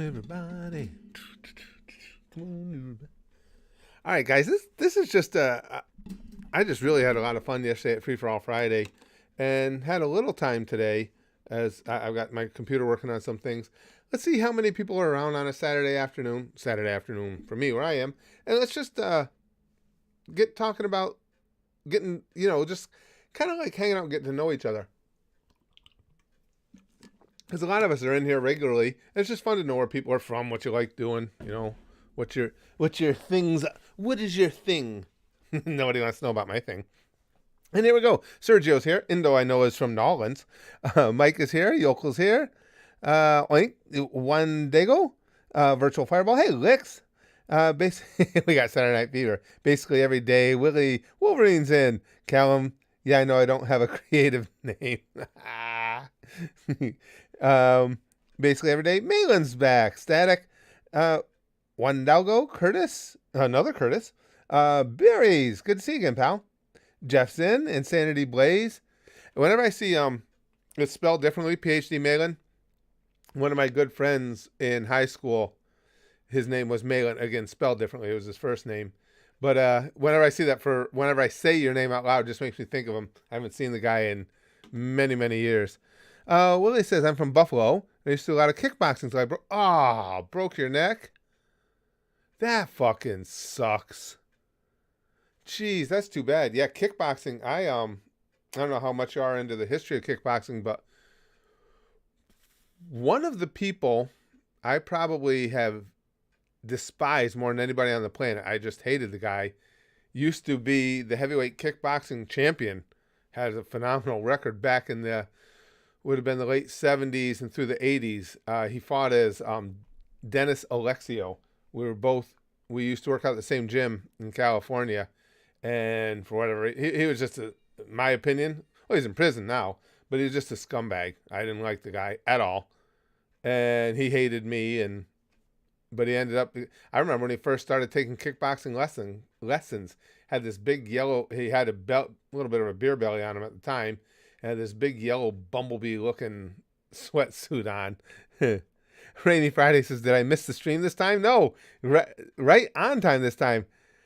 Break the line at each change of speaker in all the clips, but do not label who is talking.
everybody. Come on, everybody. All right, guys. This is just I just really had a lot of fun yesterday at Free for All Friday, and had a little time today as I've got my computer working on some things. Let's see how many people are around on a Saturday afternoon. Saturday afternoon for me, where I am, and let's just get talking about getting just kind of like hanging out, and getting to know each other. Because a lot of us are in here regularly, and it's just fun to know where people are from, what you like doing, what's your things, what is your thing? Nobody wants to know about my thing. And here we go. Sergio's here. Indo, I know, is from Nolans. Mike is here. Yokel's here. Oink, One Dago, Virtual Fireball. Hey, Licks. Basically, we got Saturday Night Fever. Basically every day. Willie, Wolverine's in. Callum, yeah, I know I don't have a creative name. Basically every day. Malin's back. Static. One Dalgo. Curtis. Another Curtis. Berries. Good to see you again, pal. Jeff's in. Insanity Blaze. Whenever I see it's spelled differently, PhD Malin. One of my good friends in high school, his name was Malin. Again, spelled differently. It was his first name. But whenever I see that, whenever I say your name out loud, it just makes me think of him. I haven't seen the guy in many, many years. Willie says, I'm from Buffalo. I used to do a lot of kickboxing, so I broke your neck? That fucking sucks. Jeez, that's too bad. Yeah, kickboxing, I don't know how much you are into the history of kickboxing, but one of the people I probably have despised more than anybody on the planet, I just hated the guy, used to be the heavyweight kickboxing champion, has a phenomenal record back in would have been the late 70s and through the 80s. He fought as Dennis Alexio. We used to work out at the same gym in California, and for whatever, he was just my opinion, well, he's in prison now, but he was just a scumbag. I didn't like the guy at all, and he hated me, but he ended up, I remember when he first started taking kickboxing lessons, had this big yellow, he had a little bit of a beer belly on him at the time, and had this big yellow bumblebee looking sweatsuit on. Rainy Friday says, did I miss the stream this time? No, right on time this time.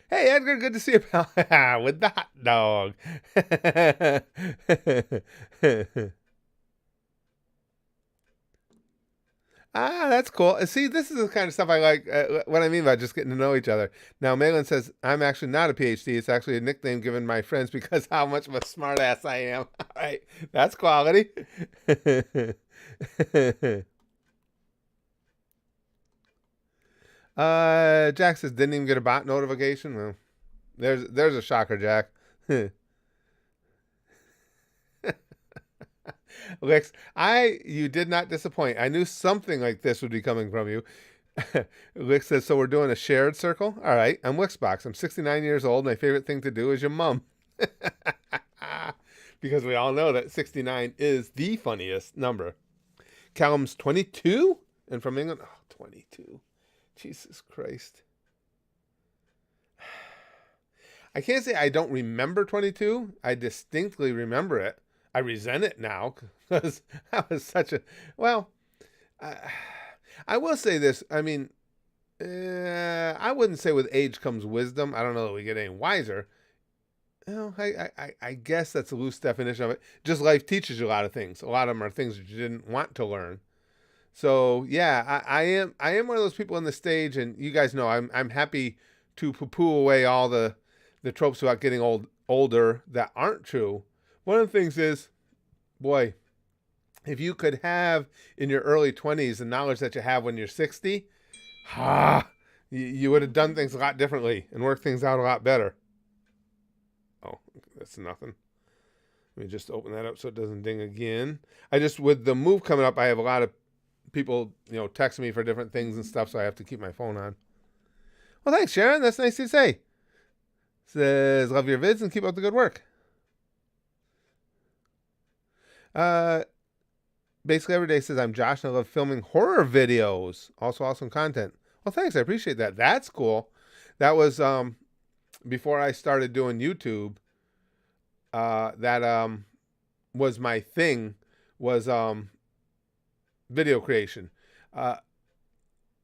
Hey, Edgar, good to see you, pal. With the hot dog. That's cool. See, this is the kind of stuff I like, what I mean by just getting to know each other. Now, Malin says, I'm actually not a PhD. It's actually a nickname given my friends because how much of a smart ass I am. All right, that's quality. Jack says, didn't even get a bot notification. Well, there's a shocker, Jack. Lex, you did not disappoint. I knew something like this would be coming from you. Lex says, so we're doing a shared circle? All right, I'm Wixbox. I'm 69 years old. My favorite thing to do is your mom. Because we all know that 69 is the funniest number. Callum's 22? And from England? Oh, 22. Jesus Christ. I can't say I don't remember 22. I distinctly remember it. I resent it now because that was such a, well, I will say this. I mean, I wouldn't say with age comes wisdom. I don't know that we get any wiser. I guess that's a loose definition of it. Just life teaches you a lot of things. A lot of them are things that you didn't want to learn. So yeah, I am one of those people on the stage, and you guys know I'm happy to poo-poo away all the tropes about getting older that aren't true. One of the things is, boy, if you could have in your early 20s the knowledge that you have when you're 60, you would have done things a lot differently and worked things out a lot better. Oh, that's nothing. Let me just open that up so it doesn't ding again. With the move coming up, I have a lot of people, texting me for different things and stuff, so I have to keep my phone on. Well, thanks, Sharon. That's nice to say. Says, love your vids and keep up the good work. Basically every day says, I'm Josh and I love filming horror videos. Also awesome content. Well, thanks. I appreciate that. That's cool. That was before I started doing YouTube. That was my thing, was video creation.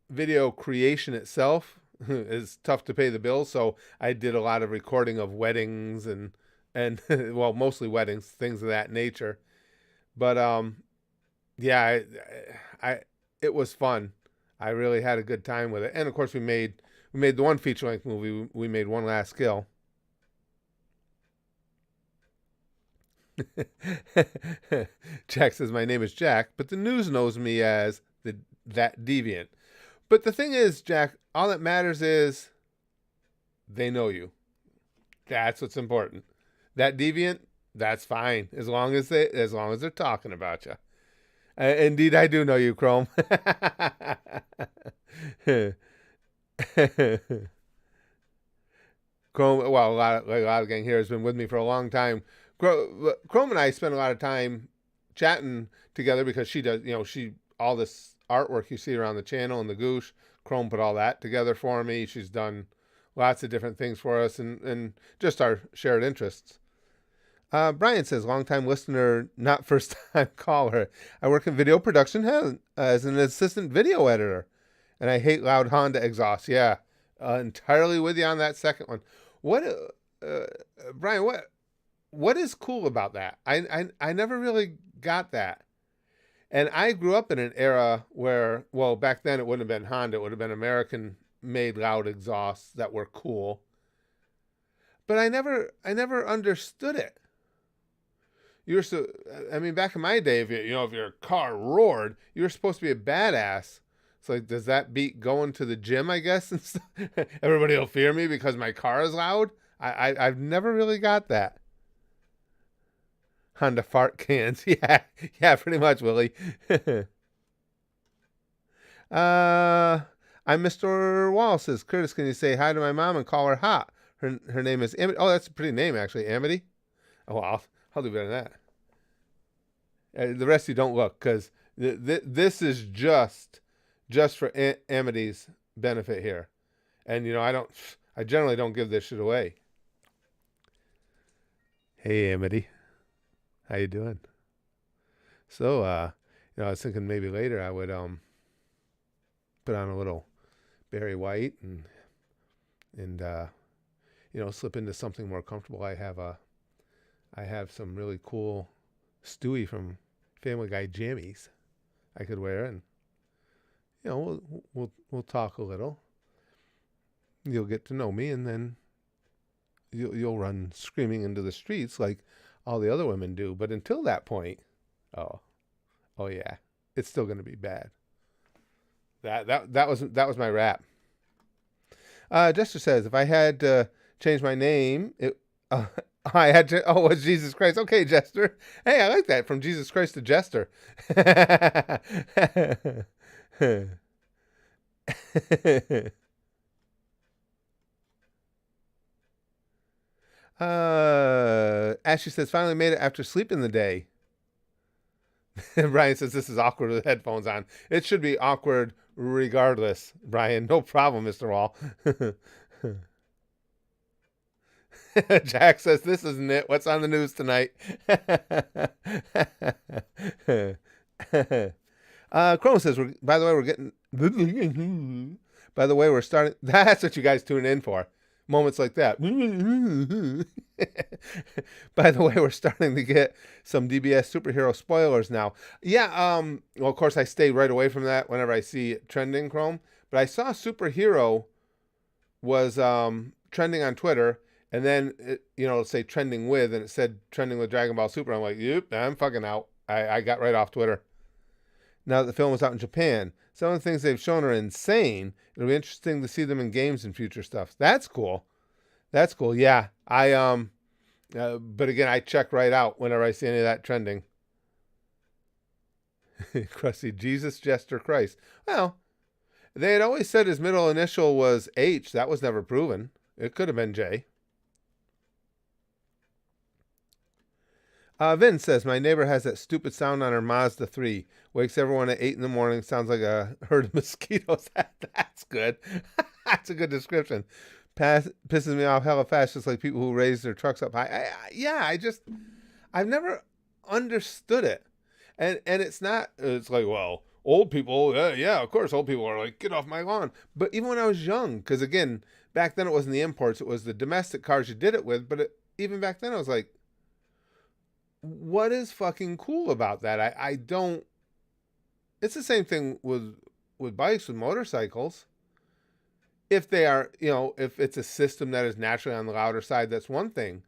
video creation itself is tough to pay the bills. So I did a lot of recording of weddings and well, mostly weddings, things of that nature. But yeah, I it was fun. I really had a good time with it. And of course, we made the one feature length movie. We made One Last Kill. Jack says my name is Jack, but the news knows me as that deviant. But the thing is, Jack, all that matters is they know you. That's what's important. That deviant, that's fine as long as they're talking about you. Indeed, I do know you, Chrome. Chrome, well, a lot of gang here has been with me for a long time. Chrome and I spend a lot of time chatting together because she does, all this artwork you see around the channel and the goosh. Chrome put all that together for me. She's done lots of different things for us and just our shared interests. Brian says, long-time listener, not first-time caller. I work in video production as an assistant video editor, and I hate loud Honda exhaust. Yeah, entirely with you on that second one. What, Brian? What is cool about that? I never really got that. And I grew up in an era where, well, back then it wouldn't have been Honda. It would have been American-made loud exhausts that were cool. But I never understood it. Back in my day, if your car roared, you were supposed to be a badass. So like, does that beat going to the gym, I guess? And everybody will fear me because my car is loud? I've never really got that. Honda fart cans. Yeah, pretty much, Willie. I'm Mr. Wall says, Curtis, can you say hi to my mom and call her hot? Her name is Amity. Oh, that's a pretty name, actually. Amity? Oh, well, I'll do better than that. The rest of you don't look, because this is just for Amity's benefit here. And, I generally don't give this shit away. Hey, Amity. How you doing? So, I was thinking maybe later I would put on a little Barry White and slip into something more comfortable. I have some really cool Stewie from Family Guy jammies I could wear, and we'll talk a little. You'll get to know me, and then you'll run screaming into the streets like all the other women do. But until that point, oh yeah, it's still going to be bad. That was my rap. Jester says, if I had to change my name, I had to. Oh, it was Jesus Christ. Okay, Jester. Hey, I like that. From Jesus Christ to Jester. Ashley says, finally made it after sleeping the day. Brian says, this is awkward with headphones on. It should be awkward regardless, Brian. No problem, Mr. Wall. Jack says, this isn't it. What's on the news tonight? Chrome says, by the way, we're starting. That's what you guys tune in for. Moments like that. By the way, we're starting to get some DBS superhero spoilers now. Yeah, well, of course, I stay right away from that whenever I see it trending, Chrome. But I saw superhero was trending on Twitter, and then, it'll say trending with, and it said trending with Dragon Ball Super. I'm like, yep, I'm fucking out. I got right off Twitter. Now that the film was out in Japan, some of the things they've shown are insane. It'll be interesting to see them in games and future stuff. That's cool. Yeah, but again, I check right out whenever I see any of that trending. Crusty, Jesus, Jester, Christ. Well, they had always said his middle initial was H. That was never proven. It could have been J. Vin says, my neighbor has that stupid sound on her Mazda 3. Wakes everyone at 8 in the morning. Sounds like a herd of mosquitoes. That's good. That's a good description. Pisses me off hella fast, just like people who raise their trucks up high. I've never understood it. And it's not, it's like, well, old people, yeah, of course, old people are like, get off my lawn. But even when I was young, because again, back then it wasn't the imports, it was the domestic cars you did it with. But even back then, I was like, what is fucking cool about that? I don't. It's the same thing with bikes, with motorcycles. If they are, if it's a system that is naturally on the louder side, that's one thing.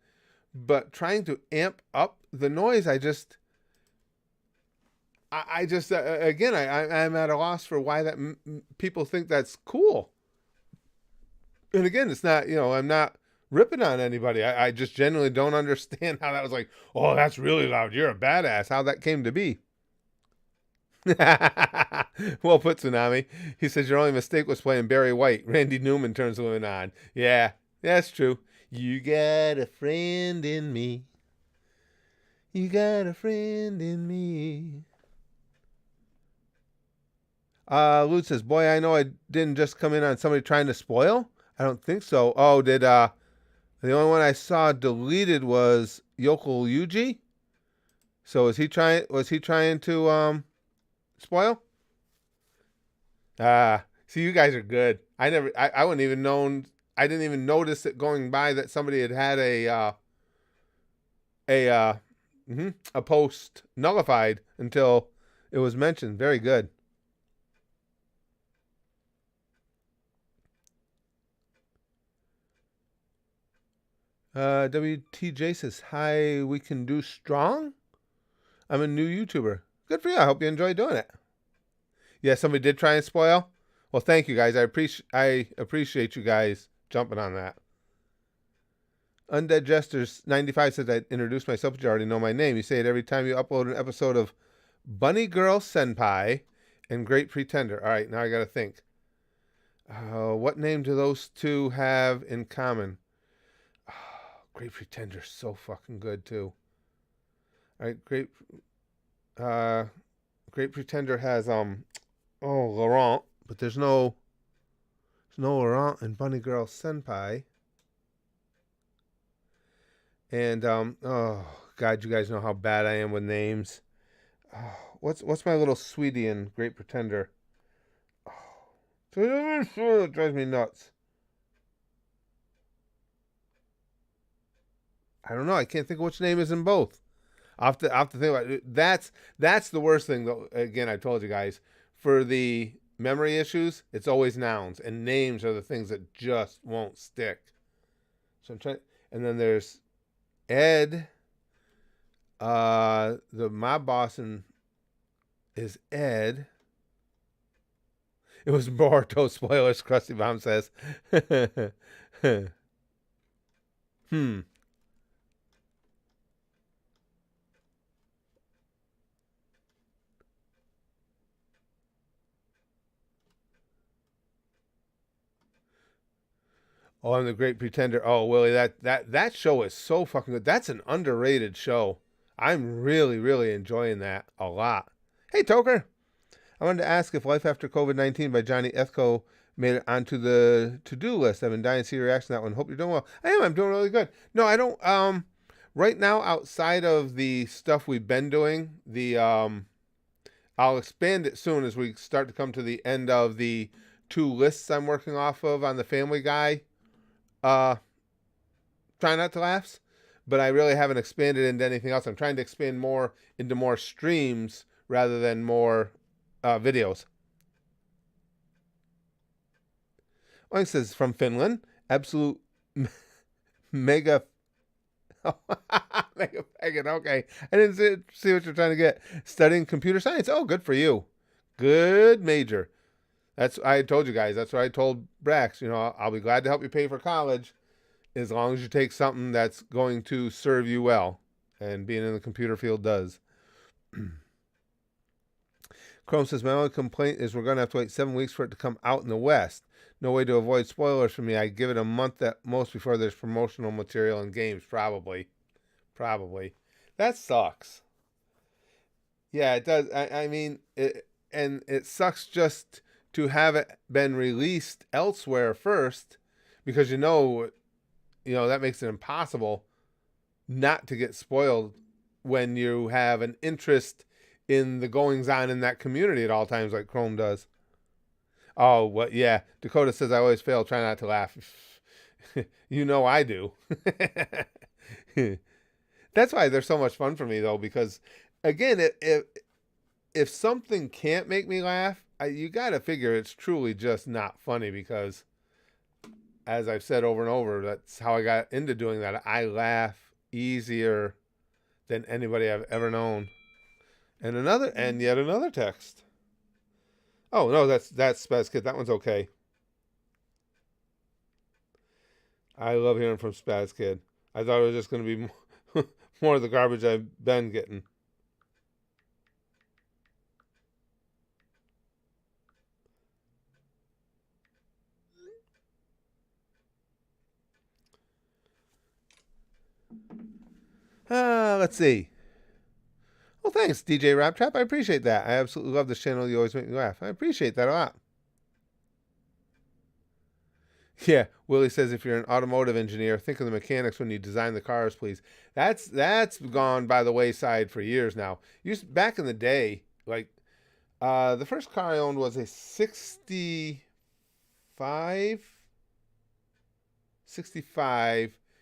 But trying to amp up the noise, I just again, I'm at a loss for why that people think that's cool. And again, it's not, I'm not ripping on anybody. I just genuinely don't understand how that was like, oh, that's really loud. You're a badass. How that came to be. Well put, Tsunami. He says your only mistake was playing Barry White. Randy Newman turns the women on. Yeah, that's true. You got a friend in me. You got a friend in me. Lute says, boy, I know I didn't just come in on somebody trying to spoil. I don't think so. Oh, did the only one I saw deleted was Yoko Yuji? So was he trying to spoil? See, you guys are good. I wouldn't even known. I didn't even notice it going by that somebody had a post nullified until it was mentioned. Very good. WTJ says, hi, we can do strong. I'm a new YouTuber. Good for you. I hope you enjoy doing it. Yeah, somebody did try and spoil. Well, thank you guys. I appreciate you guys jumping on that. Undead Jesters 95 says, I introduced myself, but you already know my name. You say it every time you upload an episode of Bunny Girl Senpai and Great Pretender. All right, now I got to think. What name do those two have in common? Great Pretender's so fucking good too. All right, Great Pretender has Laurent, but there's no Laurent in Bunny Girl Senpai. And oh god, you guys know how bad I am with names. Oh, what's my little sweetie in Great Pretender? Oh, it drives me nuts. I don't know. I can't think of which name is in both. I'll have to think about it. That's the worst thing, though. Again, I told you guys, for the memory issues, it's always nouns, and names are the things that just won't stick. So I'm trying. And then there's Ed. The mob boss is Ed. It was Boruto spoilers. Krusty Bomb says. Oh, I'm the Great Pretender. Oh, Willie, that show is so fucking good. That's an underrated show. I'm really, really enjoying that a lot. Hey, Toker. I wanted to ask if Life After COVID-19 by Johnny Ethko made it onto the to-do list. I've been dying to see your reaction to that one. Hope you're doing well. I am. I'm doing really good. No, I don't. Right now, outside of the stuff we've been doing, I'll expand it soon as we start to come to the end of the 2 lists I'm working off of on the Family Guy. Try not to laughs, but I really haven't expanded into anything else. I'm trying to expand more into more streams rather than more videos. Oink says from Finland, absolute mega. Mega pagan. Okay, I didn't see what you're trying to get. Studying computer science. Oh, good for you. Good major. I told you guys. That's what I told Brax. I'll be glad to help you pay for college, as long as you take something that's going to serve you well, and being in the computer field does. Chrome says, my only complaint is we're going to have to wait 7 weeks for it to come out in the West. No way to avoid spoilers for me. I give it a month at most before there's promotional material and games. Probably. That sucks. Yeah, it does. I mean, it sucks just to have it been released elsewhere first, because that makes it impossible not to get spoiled when you have an interest in the goings on in that community at all times, like Chrome does. Oh, what? Yeah. Dakota says I always fail. Try not to laugh. You know I do. That's why they're so much fun for me, though, because again, if something can't make me laugh, you got to figure it's truly just not funny because, as I've said over and over, that's how I got into doing that. I laugh easier than anybody I've ever known. And yet another text. Oh no, that's Spaz Kid. That one's okay. I love hearing from Spaz Kid. I thought it was just going to be more of the garbage I've been getting. Let's see. Well, thanks, DJ Rap Trap. I appreciate that. I absolutely love this channel. You always make me laugh. I appreciate that a lot. Yeah, Willie says if you're an automotive engineer, think of the mechanics when you design the cars, please. That's gone by the wayside for years now. Back in the day, like the first car I owned was a 65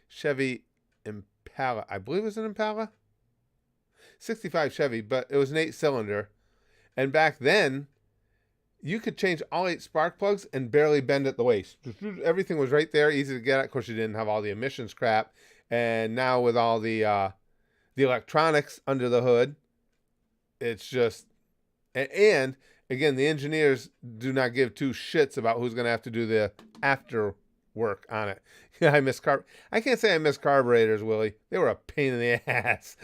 Chevy Impala. I believe it was an Impala. 65 Chevy, but it was an 8-cylinder. And back then, you could change all 8 spark plugs and barely bend at the waist. Everything was right there, easy to get at. Of course, you didn't have all the emissions crap. And now with all the electronics under the hood, it's just... And, again, the engineers do not give two shits about who's going to have to do the after work on it. I can't say I miss carburetors, Willie. They were a pain in the ass.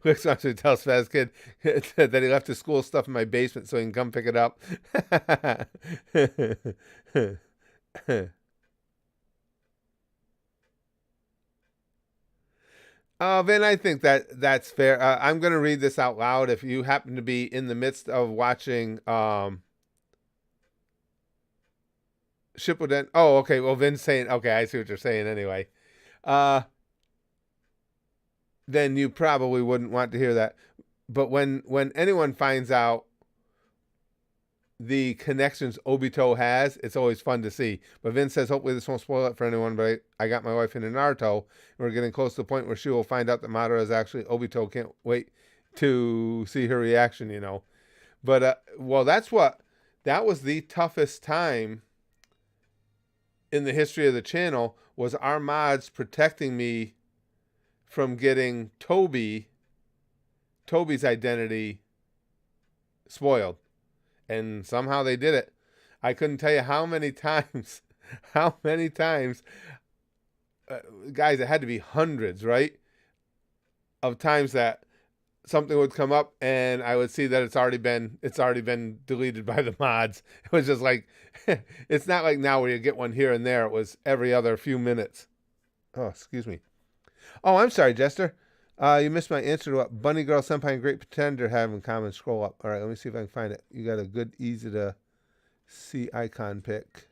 Looks wants to tell Spaz Kid that he left his school stuff in my basement so he can come pick it up. Vin, I think that's fair. I'm going to read this out loud. If you happen to be in the midst of watching Shippuden. Oh, okay. Well, Vin's saying, okay, I see what you're saying anyway. Then you probably wouldn't want to hear that. But when anyone finds out the connections Obito has, it's always fun to see. But Vince says, hopefully this won't spoil it for anyone, but I got my wife into Naruto, and we're getting close to the point where she will find out that Madara is actually Obito. Can't wait to see her reaction, you know. But, well, that was the toughest time in the history of the channel, was our mods protecting me from getting Toby's identity spoiled. And somehow they did it. I couldn't tell you how many times, guys, it had to be hundreds, right? Of times that something would come up and I would see that it's already been deleted by the mods. It was just like, it's not like now where you get one here and there. It was every other few minutes. Oh, excuse me. Oh, I'm sorry, Jester. You missed my answer to what Bunny Girl Senpai and Great Pretender have in common. Scroll up. All right, let me see if I can find it. You got a good, easy to see icon pick.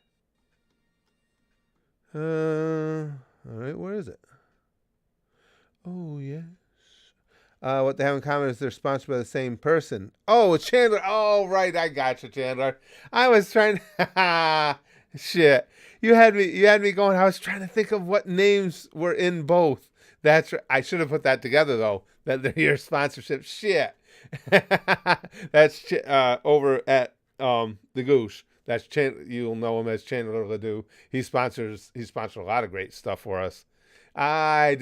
All right, where is it? Oh, yes. What they have in common is they're sponsored by the same person. Oh, Chandler. Oh, right. I got you, Chandler. I was trying to... Shit. You had me going. I was trying to think of what names were in both. That's right. I should have put that together, though. That they're your sponsorship. Shit. That's over at the Goosh. That's you'll know him as Chandler Ledoux. He sponsors a lot of great stuff for us. I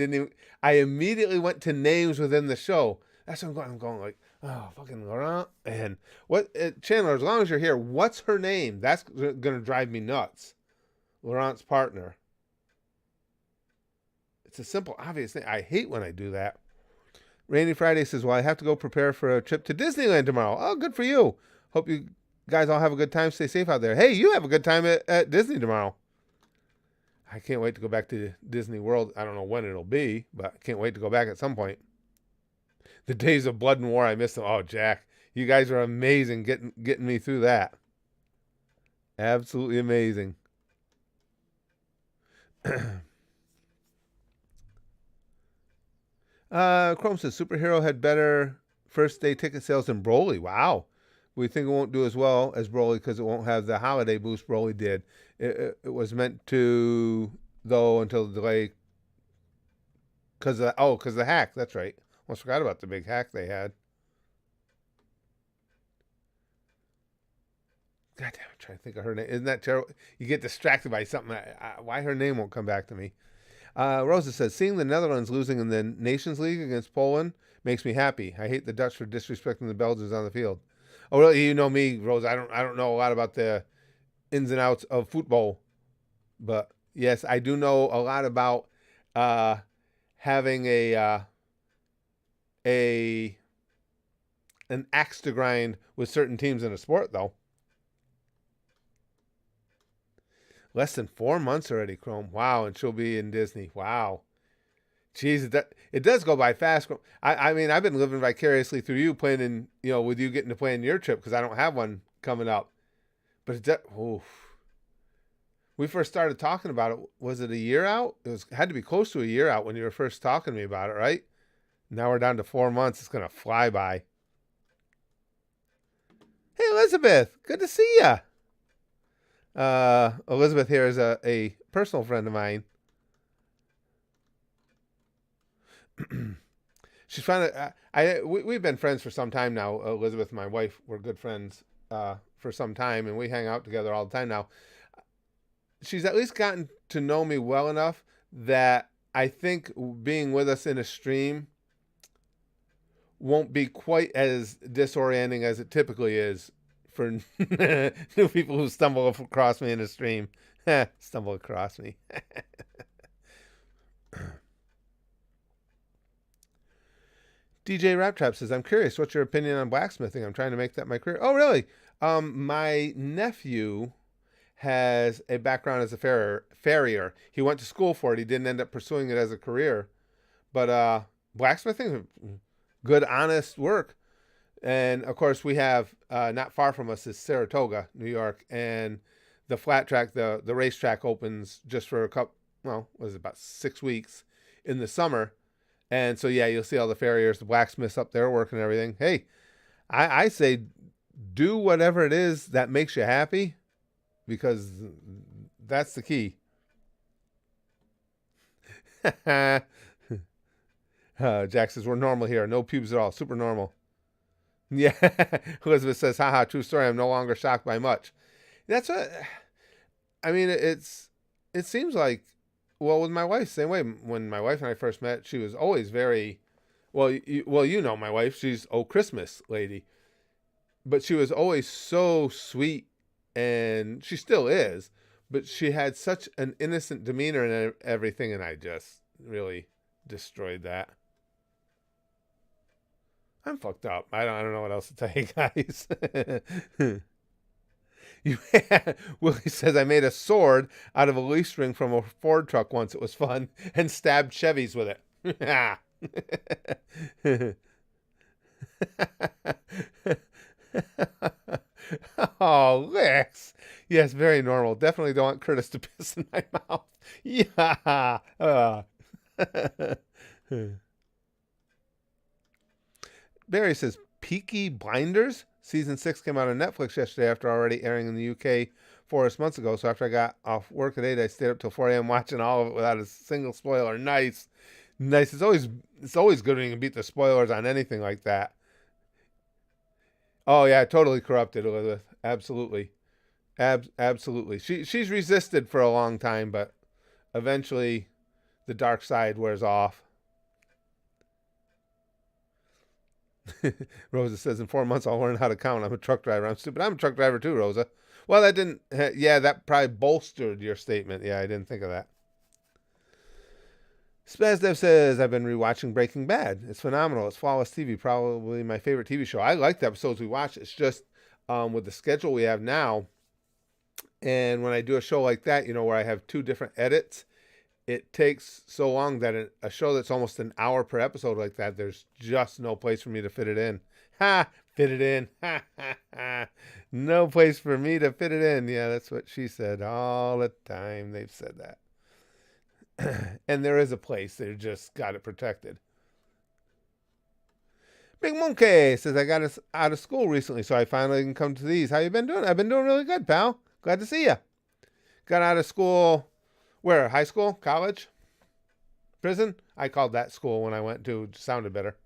immediately went to names within the show. That's what I'm going like, oh, fucking Laurent. And what, Chandler, as long as you're here, what's her name? That's going to drive me nuts. Laurent's partner. It's a simple, obvious thing. I hate when I do that. Rainy Friday says, well, I have to go prepare for a trip to Disneyland tomorrow. Oh, good for you. Hope you guys all have a good time. Stay safe out there. Hey, you have a good time at Disney tomorrow. I can't wait to go back to Disney World. I don't know when it'll be, but I can't wait to go back at some point. The days of Blood and War, I miss them. Oh, Jack, you guys are amazing getting me through that. Absolutely amazing. Chrome says superhero had better first day ticket sales than Broly. Wow. We think it won't do as well as Broly because it won't have the holiday boost Broly did. It was meant to, though, until the delay because of the hack. That's right. Almost forgot about the big hack they had. God damn, I'm trying to think of her name. Isn't that terrible? You get distracted by something. Why her name won't come back to me? Rosa says, seeing the Netherlands losing in the Nations League against Poland makes me happy. I hate the Dutch for disrespecting the Belgians on the field. Oh, really? You know me, Rosa. I don't know a lot about the ins and outs of football, but yes, I do know a lot about uh, having a an axe to grind with certain teams in a sport, though. Less than 4 months already, Chrome. Wow, and she'll be in Disney. Wow. Jeez, it does go by fast. I mean, I've been living vicariously through you playing in, with you getting to plan your trip because I don't have one coming up. But oof. We first started talking about it. Was it a year out? Had to be close to a year out when you were first talking to me about it, right? Now we're down to 4 months. It's gonna fly by. Hey, Elizabeth, good to see ya. Elizabeth here is a personal friend of mine. She's trying to. We've been friends for some time now. Elizabeth and my wife were good friends for some time, and we hang out together all the time now. She's at least gotten to know me well enough that I think being with us in a stream won't be quite as disorienting as it typically is for new people who stumble across me in a stream. Stumble across me. DJ Raptrap says, I'm curious, what's your opinion on blacksmithing? I'm trying to make that my career. Oh, really? My nephew has a background as a farrier. He went to school for it. He didn't end up pursuing it as a career. But blacksmithing, good, honest work. And, of course, we have, not far from us is Saratoga, New York. And the flat track, the racetrack opens just for about 6 weeks in the summer. And so, yeah, you'll see all the farriers, the blacksmiths up there working and everything. Hey, I say do whatever it is that makes you happy because that's the key. Jack says, we're normal here. No pubes at all. Super normal. Yeah. Elizabeth says, haha, true story. I'm no longer shocked by much. That's what, I mean, it seems like, well, with my wife, same way. When my wife and I first met, she was always very, you know my wife. She's Christmas lady, but she was always so sweet, and she still is. But she had such an innocent demeanor and everything, and I just really destroyed that. I'm fucked up. I don't know what else to tell you guys. Willie says, I made a sword out of a leaf string from a Ford truck once. It was fun. And stabbed Chevys with it. Oh, Lex. Yes, very normal. Definitely don't want Curtis to piss in my mouth. Yeah. Barry says, Peaky Blinders? Season 6 came out on Netflix yesterday after already airing in the UK 4 months ago. So after I got off work today, I stayed up till 4 a.m. watching all of it without a single spoiler. Nice. Nice. It's always good when you can beat the spoilers on anything like that. Oh, yeah, totally corrupted, Elizabeth. Absolutely. Absolutely. She's resisted for a long time, but eventually the dark side wears off. Rosa says, in 4 months, I'll learn how to count. I'm a truck driver. I'm stupid. I'm a truck driver too, Rosa. Well, that didn't, that probably bolstered your statement. Yeah, I didn't think of that. Spazdev says, I've been rewatching Breaking Bad. It's phenomenal. It's flawless TV. Probably my favorite TV show. I like the episodes we watch. It's just with the schedule we have now, and when I do a show like that, where I have 2 different edits, it takes so long that a show that's almost an hour per episode like that, there's just no place for me to fit it in. Ha! Fit it in. Ha, ha, ha. No place for me to fit it in. Yeah, that's what she said all the time. They've said that. And there is a place. They've just got it protected. Big Monkey says, I got out of school recently, so I finally can come to these. How you been doing? I've been doing really good, pal. Glad to see you. Got out of school, where? High school? College? Prison? I called that school when I went to. It sounded better.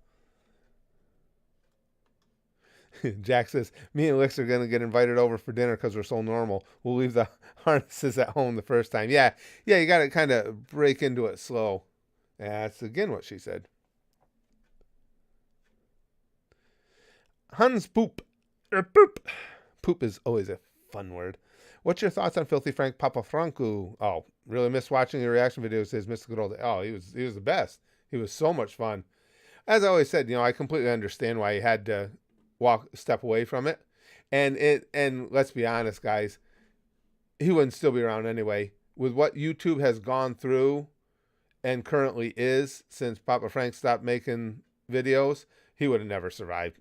Jack says, me and Licks are going to get invited over for dinner because we're so normal. We'll leave the harnesses at home the first time. Yeah, you got to kind of break into it slow. That's again what she said. Hans Poop. Poop. Poop is always a fun word. What's your thoughts on Filthy Frank Papafranco? Oh, really miss watching your reaction videos. Says Mr. Good Old. Oh, he was the best. He was so much fun. As I always said, I completely understand why he had to step away from it. And let's be honest, guys, he wouldn't still be around anyway. With what YouTube has gone through and currently is since Papa Frank stopped making videos, he would have never survived.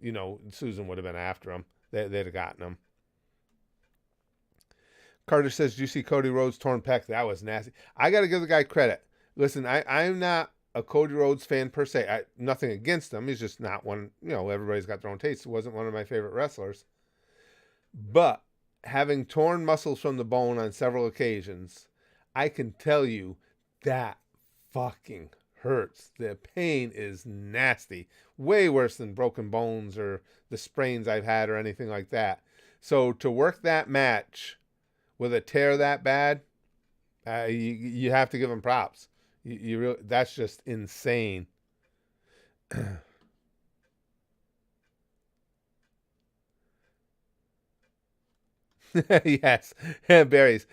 Susan would have been after him. They'd have gotten him. Carter says, "Do you see Cody Rhodes' torn pec? That was nasty." I got to give the guy credit. Listen, I'm not a Cody Rhodes fan per se. Nothing against him. He's just not one. Everybody's got their own taste. He wasn't one of my favorite wrestlers. But having torn muscles from the bone on several occasions, I can tell you that fucking hurts. The pain is nasty. Way worse than broken bones or the sprains I've had or anything like that. So to work that match with a tear that bad, you have to give him props. You really, that's just insane. Yes, berries.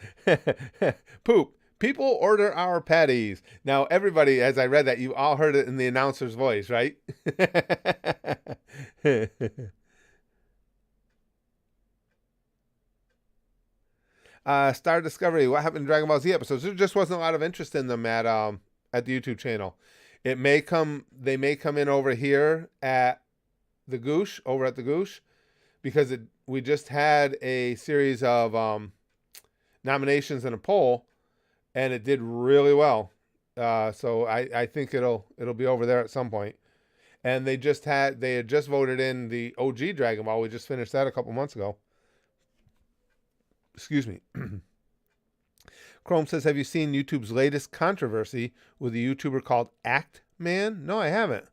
Poop. People order our patties. Now, everybody, as I read that, you all heard it in the announcer's voice, right? Star Discovery. What happened in Dragon Ball Z episodes? There just wasn't a lot of interest in them at the YouTube channel. They may come in over here at the Goosh, because we just had a series of nominations and a poll, and it did really well. So I think it'll be over there at some point. And they had just voted in the OG Dragon Ball. We just finished that a couple months ago. Excuse me. Chrome says, have you seen YouTube's latest controversy with a YouTuber called Act Man? No, I haven't.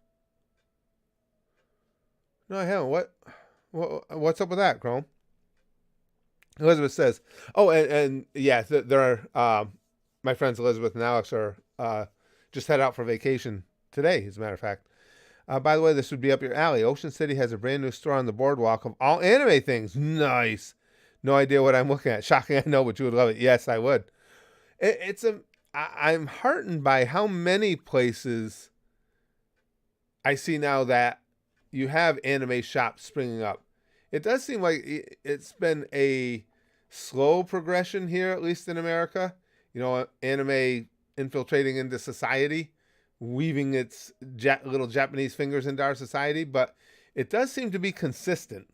What's up with that, Chrome? Elizabeth says, oh, and yeah, there are, my friends Elizabeth and Alex are just head out for vacation today, as a matter of fact. By the way, this would be up your alley. Ocean City has a brand new store on the boardwalk of all anime things. Nice. No idea what I'm looking at. Shocking, I know, but you would love it. Yes, I would. I'm heartened by how many places I see now that you have anime shops springing up. It does seem like it's been a slow progression here, at least in America. Anime infiltrating into society, weaving its little Japanese fingers into our society, but it does seem to be consistent.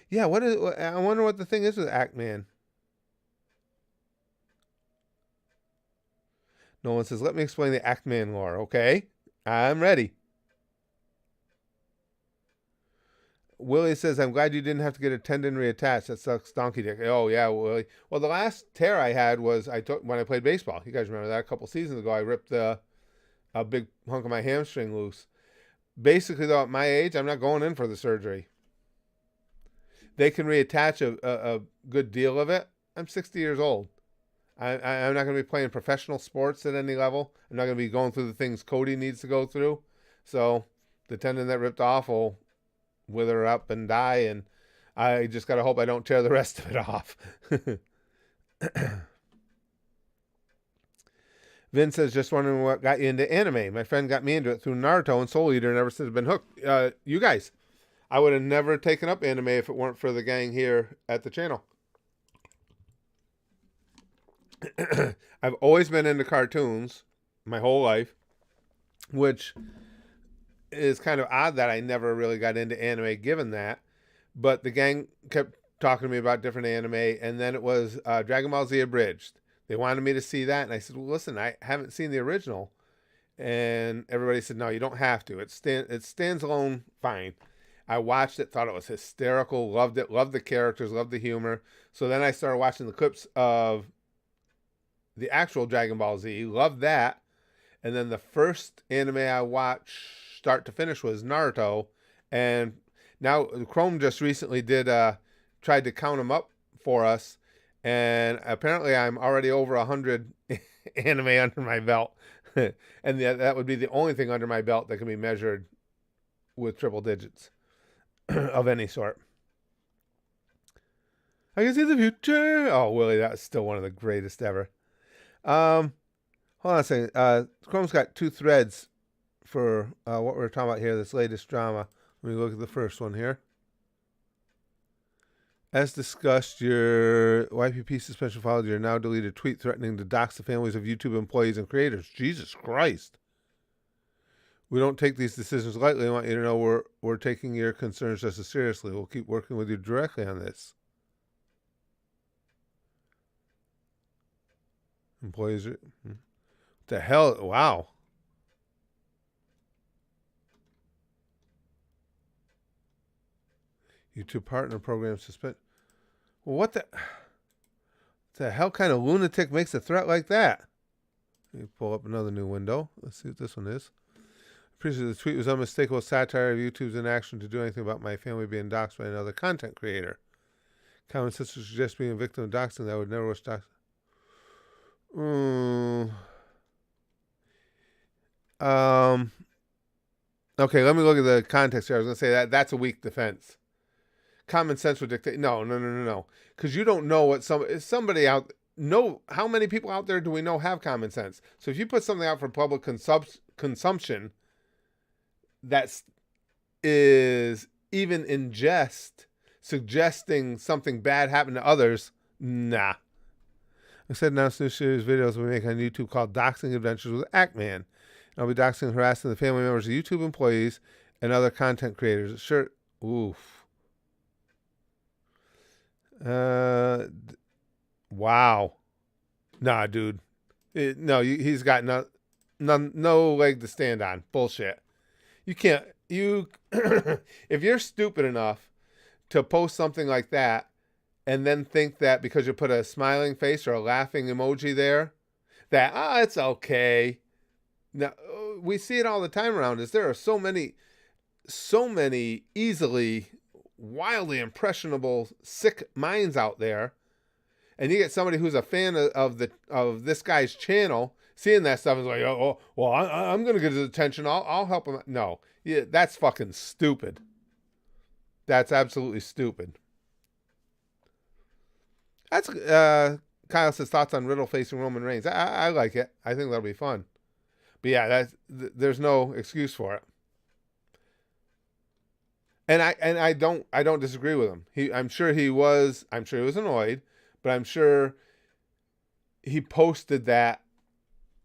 Yeah, I wonder what the thing is with Act Man. Nolan says, let me explain the Act Man lore. Okay, I'm ready. Willie says, I'm glad you didn't have to get a tendon reattached. That sucks donkey dick. Oh, yeah, Willie. Well, the last tear I had was when I played baseball. You guys remember that a couple seasons ago. I ripped a big hunk of my hamstring loose. Basically, though, at my age, I'm not going in for the surgery. They can reattach a good deal of it. I'm 60 years old. I'm not going to be playing professional sports at any level. I'm not going to be going through the things Cody needs to go through. So the tendon that ripped off will wither up and die, and I just got to hope I don't tear the rest of it off. Vin says, just wondering what got you into anime. My friend got me into it through Naruto and Soul Eater, and ever since I've been hooked. You guys, I would have never taken up anime if it weren't for the gang here at the channel. I've always been into cartoons my whole life, which is kind of odd that I never really got into anime given that. But the gang kept talking to me about different anime, and then it was Dragon Ball Z Abridged. They wanted me to see that, and I said, well, listen, I haven't seen the original. and everybody said, no, you don't have to. It stands alone fine. I watched it, thought it was hysterical, loved it, loved the characters, loved the humor. So then I started watching the clips of the actual Dragon Ball Z, loved that. And then the first anime I watched start to finish was Naruto. And now Chrome just recently tried to count them up for us. And apparently I'm already over 100 anime under my belt. And that would be the only thing under my belt that can be measured with triple digits of any sort. I can see the future. Oh, Willie, that's still one of the greatest ever. Hold on a second. Chrome's got 2 threads for what we're talking about here, this latest drama. Let me look at the first one here. As discussed, your YPP suspension followed your now deleted tweet threatening to dox the families of YouTube employees and creators. Jesus Christ. We don't take these decisions lightly. I want you to know we're taking your concerns just as seriously. We'll keep working with you directly on this. Employees are... What the hell? Wow. YouTube partner program suspend. Well, what the hell kind of lunatic makes a threat like that? Let me pull up another new window. Let's see what this one is. Appreciate the tweet was unmistakable satire of YouTube's inaction to do anything about my family being doxxed by another content creator. Common sense would suggest being a victim of doxing that I would never wish doxing. Okay, let me look at the context here. I was going to say that's a weak defense. Common sense would dictate. No. Because you don't know what somebody out. No, how many people out there do we know have common sense? So if you put something out for public consumption that is even in jest suggesting something bad happened to others, nah. I said announced new series videos we make on YouTube called Doxing Adventures with Ackman. I'll be doxing and harassing the family members of YouTube employees and other content creators. Sure. Oof. Wow. Nah, dude. He's got no leg to stand on. Bullshit. You can't. If you're stupid enough to post something like that and then think that because you put a smiling face or a laughing emoji there, that, it's okay. Now, we see it all the time around us. There are so many easily, wildly impressionable, sick minds out there. And you get somebody who's a fan of this guy's channel, seeing that stuff is like, I'm going to get his attention. I'll help him. No, that's fucking stupid. That's absolutely stupid. That's Kyle says thoughts on Riddle facing Roman Reigns. I like it. I think that'll be fun. But yeah, there's no excuse for it. And I don't disagree with him. I'm sure he was annoyed, but I'm sure he posted that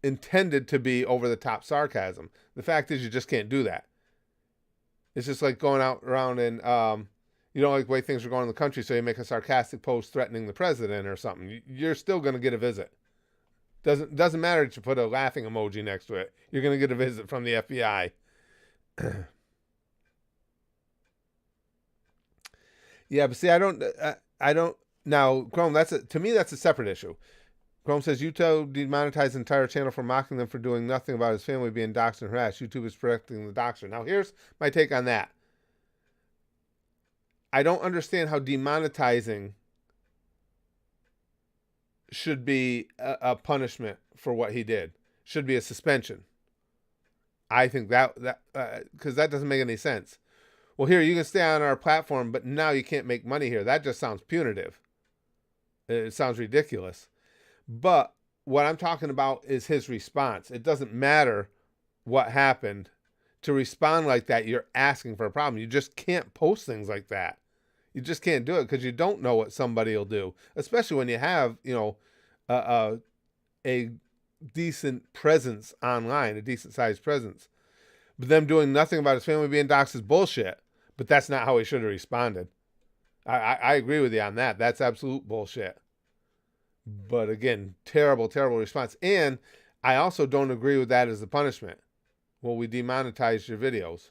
intended to be over the top sarcasm. The fact is, you just can't do that. It's just like going out around and you don't like the way things are going in the country, so you make a sarcastic post threatening the president or something. You're still going to get a visit. Doesn't matter that you put a laughing emoji next to it. You're going to get a visit from the FBI. Yeah, but see, I don't. Now, Chrome, to me, that's a separate issue. Chrome says YouTube demonetized the entire channel for mocking them for doing nothing about his family being doxxed and harassed. YouTube is protecting the doxer. Now, here's my take on that. I don't understand how demonetizing should be a punishment for what he did. Should be a suspension. I think that because that doesn't make any sense. Well, here, you can stay on our platform, but now you can't make money here. That just sounds punitive. It sounds ridiculous. But what I'm talking about is his response. It doesn't matter what happened. To respond like that, you're asking for a problem. You just can't post things like that. You just can't do it because you don't know what somebody will do, especially when you have, a decent presence online, a decent sized presence. But them doing nothing about his family being doxxed is bullshit. But that's not how he should have responded. I agree with you on that. That's absolute bullshit. But again, terrible, terrible response. And I also don't agree with that as a punishment. Well, we demonetize your videos.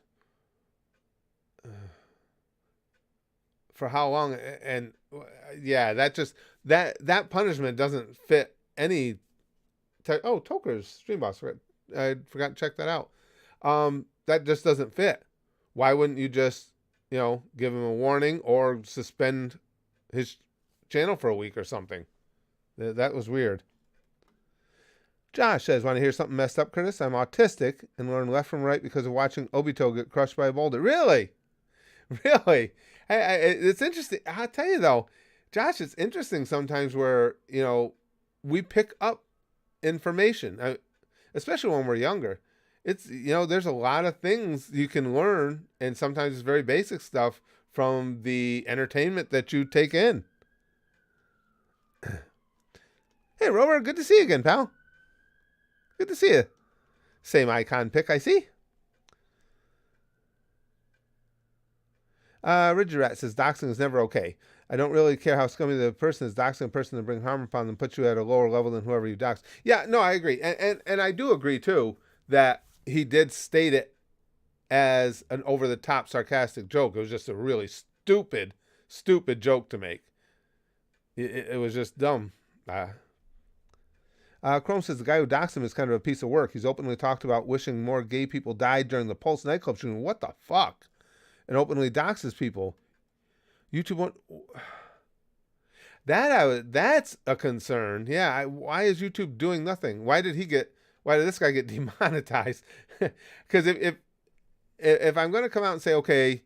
For how long? And yeah, that punishment doesn't fit any. Toker's stream boss. I forgot to check that out. That just doesn't fit. Why wouldn't you just, give him a warning or suspend his channel for a week or something? That was weird. Josh says, want to hear something messed up, Curtis? I'm autistic and learn left from right because of watching Obito get crushed by a boulder. Really? Really? It's interesting. I'll tell you, though, Josh, it's interesting sometimes where, we pick up information, especially when we're younger. It's, there's a lot of things you can learn, and sometimes it's very basic stuff from the entertainment that you take in. Hey, Rover, good to see you again, pal. Good to see you. Same icon pick, I see. Ridge Rat says, doxing is never okay. I don't really care how scummy the person is. Doxing a person to bring harm upon them puts you at a lower level than whoever you dox. Yeah, no, I agree. And I do agree, too, that he did state it as an over-the-top sarcastic joke. It was just a really stupid joke to make. It was just dumb. Chrome says the guy who doxed him is kind of a piece of work. He's openly talked about wishing more gay people died during the Pulse nightclub shooting. What the fuck? And openly doxes people. YouTube won't. That's a concern. Yeah. Why is YouTube doing nothing? Why did this guy get demonetized? Because if I'm going to come out and say, okay,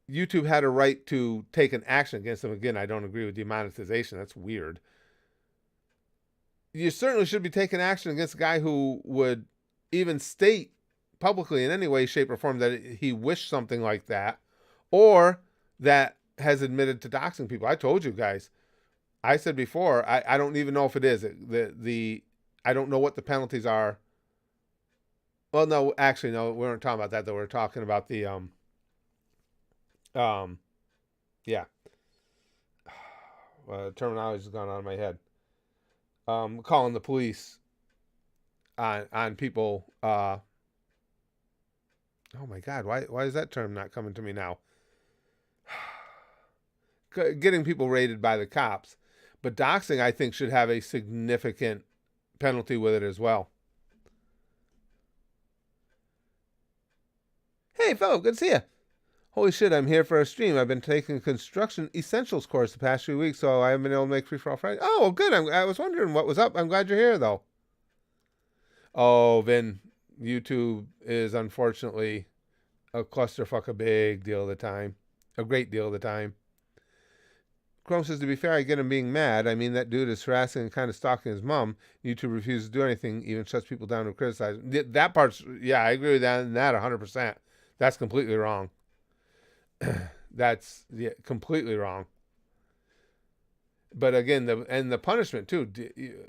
YouTube had a right to take an action against him, again, I don't agree with demonetization. That's weird. You certainly should be taking action against a guy who would even state publicly in any way, shape, or form that he wished something like that, or that has admitted to doxing people. I told you guys. I said before, I don't even know if it is. I don't know what the penalties are. Well, no, actually, no, we weren't talking about that, though. We were talking about the, yeah. Terminology's gone out of my head. Calling the police on people. Oh my God, why is that term not coming to me now? Getting people raided by the cops. But doxing, I think, should have a significant penalty with it as well. Hey, fellow, good to see you. Holy shit, I'm here for a stream. I've been taking a construction essentials course the past few weeks, so I haven't been able to make free for all Friday. Oh, well, good. I was wondering what was up. I'm glad you're here, though. Oh, Vin, YouTube is unfortunately a clusterfuck, a big deal of the time. A great deal of the time. Chrome says, to be fair, I get him being mad. I mean, that dude is harassing and kind of stalking his mom. YouTube refuses to do anything, even shuts people down who criticize. That part's, yeah, I agree with that 100%. That's completely wrong. That's completely wrong. But again, the punishment too,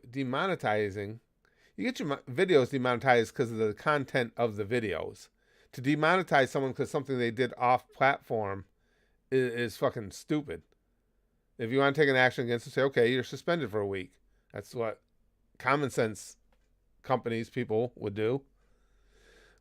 demonetizing. You get your videos demonetized because of the content of the videos. To demonetize someone because something they did off platform is fucking stupid. If you want to take an action against them, say, okay, you're suspended for a week. That's what common sense people would do.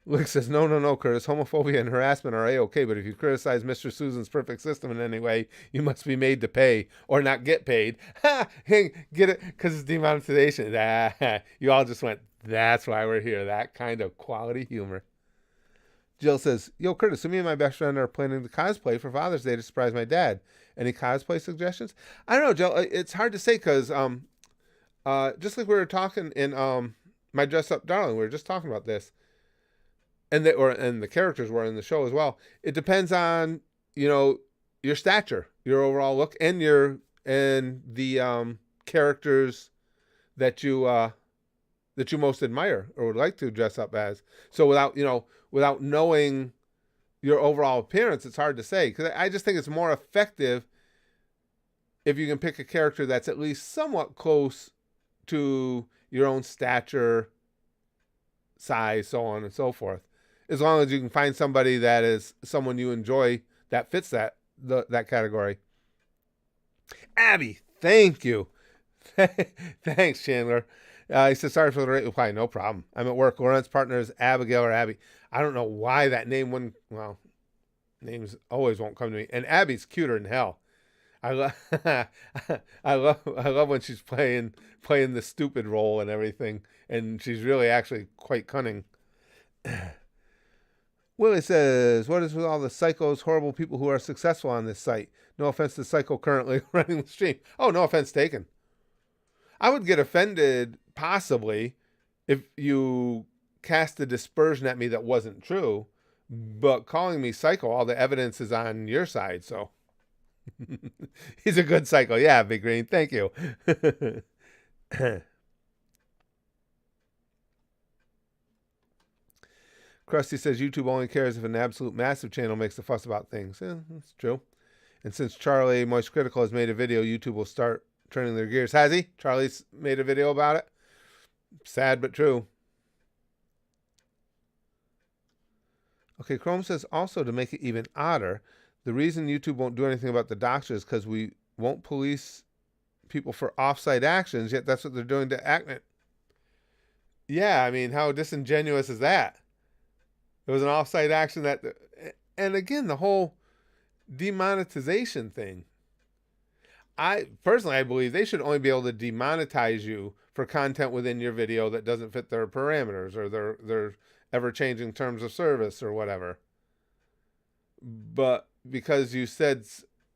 Luke says, no, Curtis. Homophobia and harassment are A-okay, but if you criticize Mr. Susan's perfect system in any way, you must be made to pay or not get paid. Ha! Get it? Because it's demonetization. You all just went, that's why we're here. That kind of quality humor. Jill says, yo, Curtis, so me and my best friend are planning to cosplay for Father's Day to surprise my dad. Any cosplay suggestions? I don't know, Jill. It's hard to say because just like we were talking in My Dress Up Darling, we were just talking about this. And the characters were in the show as well. It depends on, your stature, your overall look, and the characters that you most admire or would like to dress up as. So without knowing your overall appearance, it's hard to say. Because I just think it's more effective if you can pick a character that's at least somewhat close to your own stature, size, so on and so forth. As long as you can find somebody that is someone you enjoy that fits that category. Abby, thank you. Thanks, Chandler. He says, sorry for the late reply. No problem. I'm at work. Lauren's partner is Abigail or Abby. I don't know why that name wouldn't. Well, names always won't come to me. And Abby's cuter than hell. I love, I love when she's playing the stupid role and everything, and she's really actually quite cunning. Willie says, "What is with all the psychos, horrible people who are successful on this site? No offense to Psycho currently running the stream. Oh, no offense taken. I would get offended possibly if you cast a dispersion at me that wasn't true, but calling me psycho, all the evidence is on your side, so." He's a good psycho. Yeah, Big Green. Thank you. Krusty says YouTube only cares if an absolute massive channel makes a fuss about things. Yeah, that's true. And since Charlie Moist Critical has made a video, YouTube will start turning their gears. Has he? Charlie's made a video about it? Sad but true. Okay, Chrome says also to make it even odder, the reason YouTube won't do anything about the doxers is because we won't police people for off-site actions, yet that's what they're doing to Acnet. Yeah, I mean, how disingenuous is that? It was an off-site action that... And again, the whole demonetization thing. I believe they should only be able to demonetize you for content within your video that doesn't fit their parameters or their ever-changing terms of service or whatever. But because you said,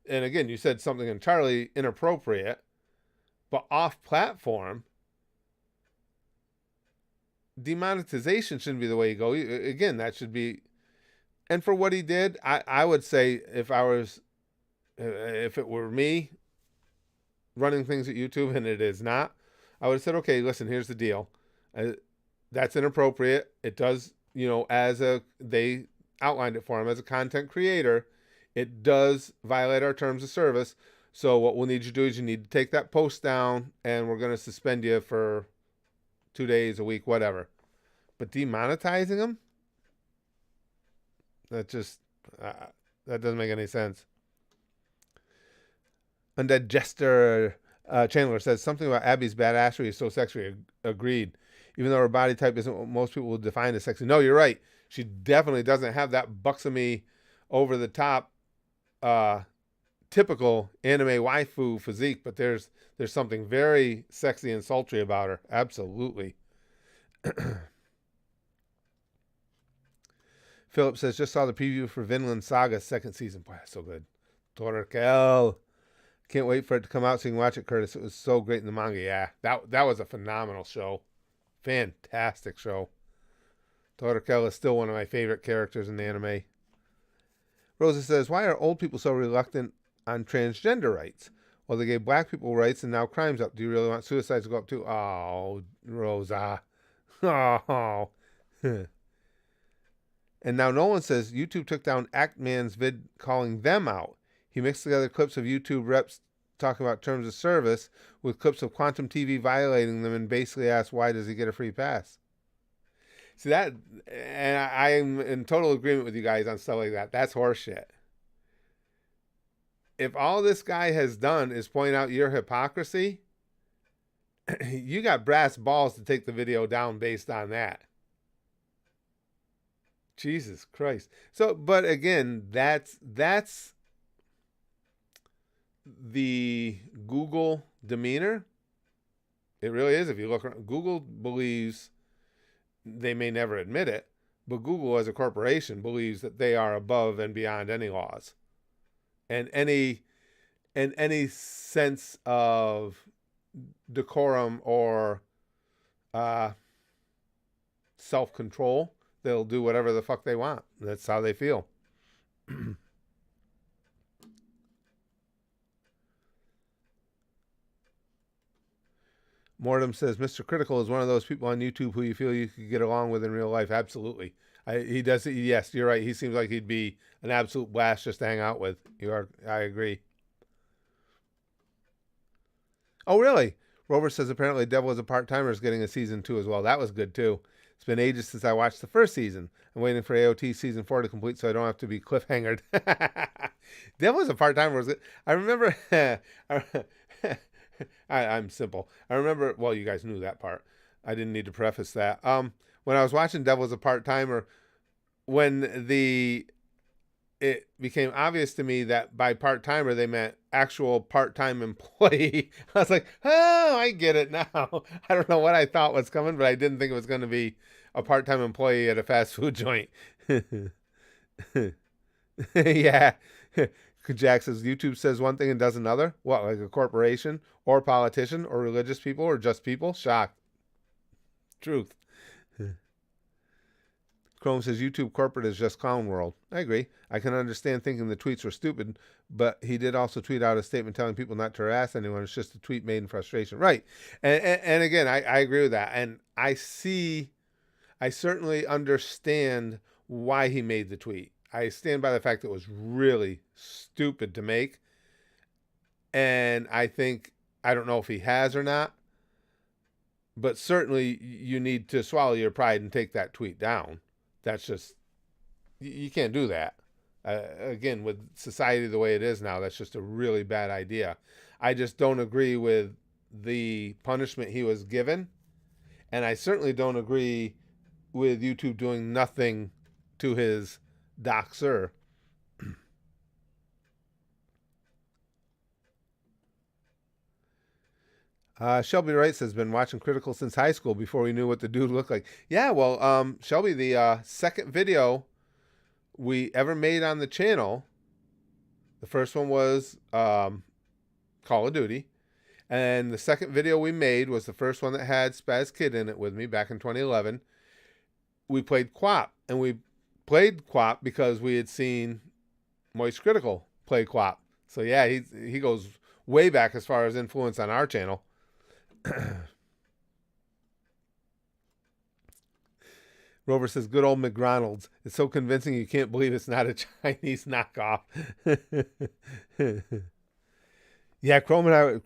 and again, you said something entirely inappropriate, but off-platform, demonetization shouldn't be the way you go. Again, that should be, and for what he did, I would say if it were me running things at YouTube, and it is not, I would have said, okay, listen, here's the deal. That's inappropriate. It does, they outlined it for him as a content creator. It does violate our terms of service. So what we'll need you to do is you need to take that post down, and we're going to suspend you for 2 days, a week, whatever. But demonetizing them? That doesn't make any sense. Undead Jester Chandler says something about Abby's badassery is so sexy. Agreed. Even though her body type isn't what most people would define as sexy. No, you're right. She definitely doesn't have that buxomy, over the top, typical anime waifu physique, but there's something very sexy and sultry about her. Absolutely. Philip says, just saw the preview for Vinland Saga second season. Boy, that's so good. Torkel. Can't wait for it to come out so you can watch it, Curtis. It was so great in the manga. Yeah, that was a phenomenal show. Fantastic show. Torkel is still one of my favorite characters in the anime. Rosa says, why are old people so reluctant on transgender rights? Well, they gave black people rights and now crime's up. Do you really want suicides to go up too? Oh, Rosa. Oh. And now Nolan says, YouTube took down Actman's vid calling them out. He mixed together clips of YouTube reps talking about terms of service with clips of Quantum TV violating them and basically asked, why does he get a free pass? See that, and I'm in total agreement with you guys on stuff like that. That's horseshit. If all this guy has done is point out your hypocrisy, you got brass balls to take the video down based on that. Jesus Christ. So, but again, that's the Google demeanor. It really is. If you look around, Google believes, they may never admit it, but Google as a corporation believes that they are above and beyond any laws and any sense of decorum or self-control. They'll do whatever the fuck they want. That's how they feel. Mortem says, Mr. Critical is one of those people on YouTube who you feel you could get along with in real life. Absolutely. He does. Yes, you're right. He seems like he'd be an absolute blast just to hang out with. I agree. Oh, really? Rover says apparently Devil is a Part-Timer is getting a season 2 as well. That was good too. It's been ages since I watched the first season. I'm waiting for AOT season 4 to complete so I don't have to be cliffhangered. Devil is a Part-Timer was good. I remember... I'm simple. I remember, well, you guys knew that part. I didn't need to preface that. When I was watching Devil as a Part-Timer, when it became obvious to me that by part-timer they meant actual part-time employee, I was like, oh, I get it now. I don't know what I thought was coming, but I didn't think it was going to be a part-time employee at a fast food joint. Yeah. Jack says YouTube says one thing and does another. What, like a corporation or politician or religious people or just people? Shocked. Truth. Chrome says YouTube corporate is just clown world. I agree. I can understand thinking the tweets were stupid, but he did also tweet out a statement telling people not to harass anyone. It's just a tweet made in frustration. Right. And again, I agree with that. And I certainly understand why he made the tweet. I stand by the fact that it was really stupid to make. And I don't know if he has or not, but certainly you need to swallow your pride and take that tweet down. That's just, you can't do that. Again, with society the way it is now, that's just a really bad idea. I just don't agree with the punishment he was given. And I certainly don't agree with YouTube doing nothing to his doxer. Shelby Wright says, been watching Critical since high school before we knew what the dude looked like. Yeah, well, Shelby, the second video we ever made on the channel, the first one was Call of Duty. And the second video we made was the first one that had Spaz Kid in it with me back in 2011. We played QWOP. And we played QWOP because we had seen Moist Critical play QWOP. So yeah, he goes way back as far as influence on our channel. Rover says, good old McDonald's. It's so convincing you can't believe it's not a Chinese knockoff. Yeah, Chrome and I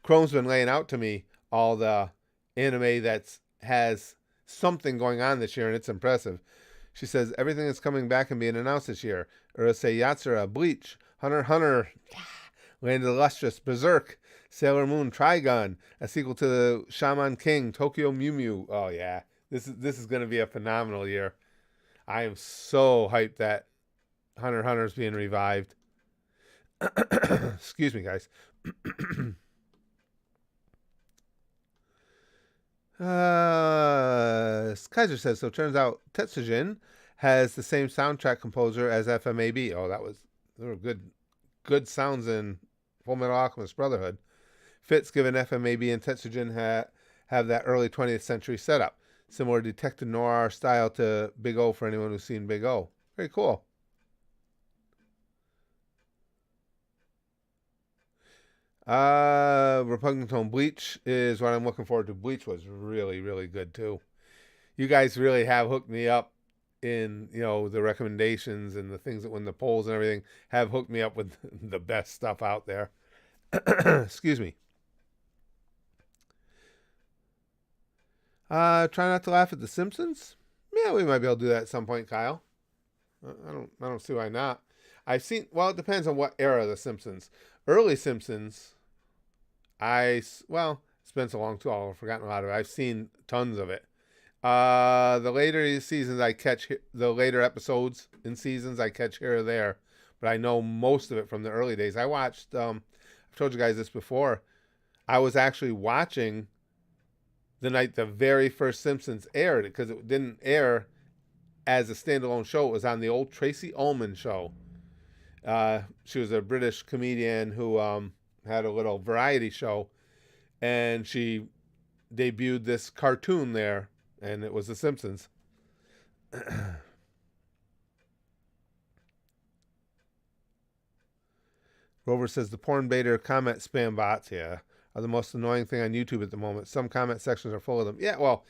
Chrome's been laying out to me all the anime that has something going on this year, and it's impressive. She says, everything is coming back and being announced this year. Urusei Yatsura, Bleach, Hunter x Hunter, Land of the Lustrous, Berserk, Sailor Moon, Trigun, a sequel to the Shaman King, Tokyo Mew Mew. Oh yeah, this is going to be a phenomenal year. I am so hyped that Hunter x Hunter is being revived. Excuse me, guys. Kaiser says, so turns out Tetsujin has the same soundtrack composer as FMAB. Oh, there were good sounds in Full Metal Alchemist Brotherhood. Fits given FMAB and Tetsujin have that early 20th century setup. Similar detective noir style to Big O for anyone who's seen Big O. Very cool. Repugnant Tone Bleach is what I'm looking forward to. Bleach was really, really good too. You guys really have hooked me up in, the recommendations and the things that win the polls and everything have hooked me up with the best stuff out there. Excuse me. Try not to laugh at The Simpsons. Yeah, we might be able to do that at some point, Kyle. I don't see why not. I've seen, well, it depends on what era of The Simpsons. Early Simpsons, it's been so long too, I've forgotten a lot of it. I've seen tons of it. The later seasons the later episodes in seasons I catch here or there, but I know most of it from the early days. I watched, I've told you guys this before, I was actually watching the night the very first Simpsons aired, because it didn't air as a standalone show. It was on the old Tracy Ullman show. She was a British comedian who had a little variety show, and she debuted this cartoon there, and it was The Simpsons. Rover says the porn baiter comment spam bots, are the most annoying thing on YouTube at the moment. Some comment sections are full of them. Yeah, well,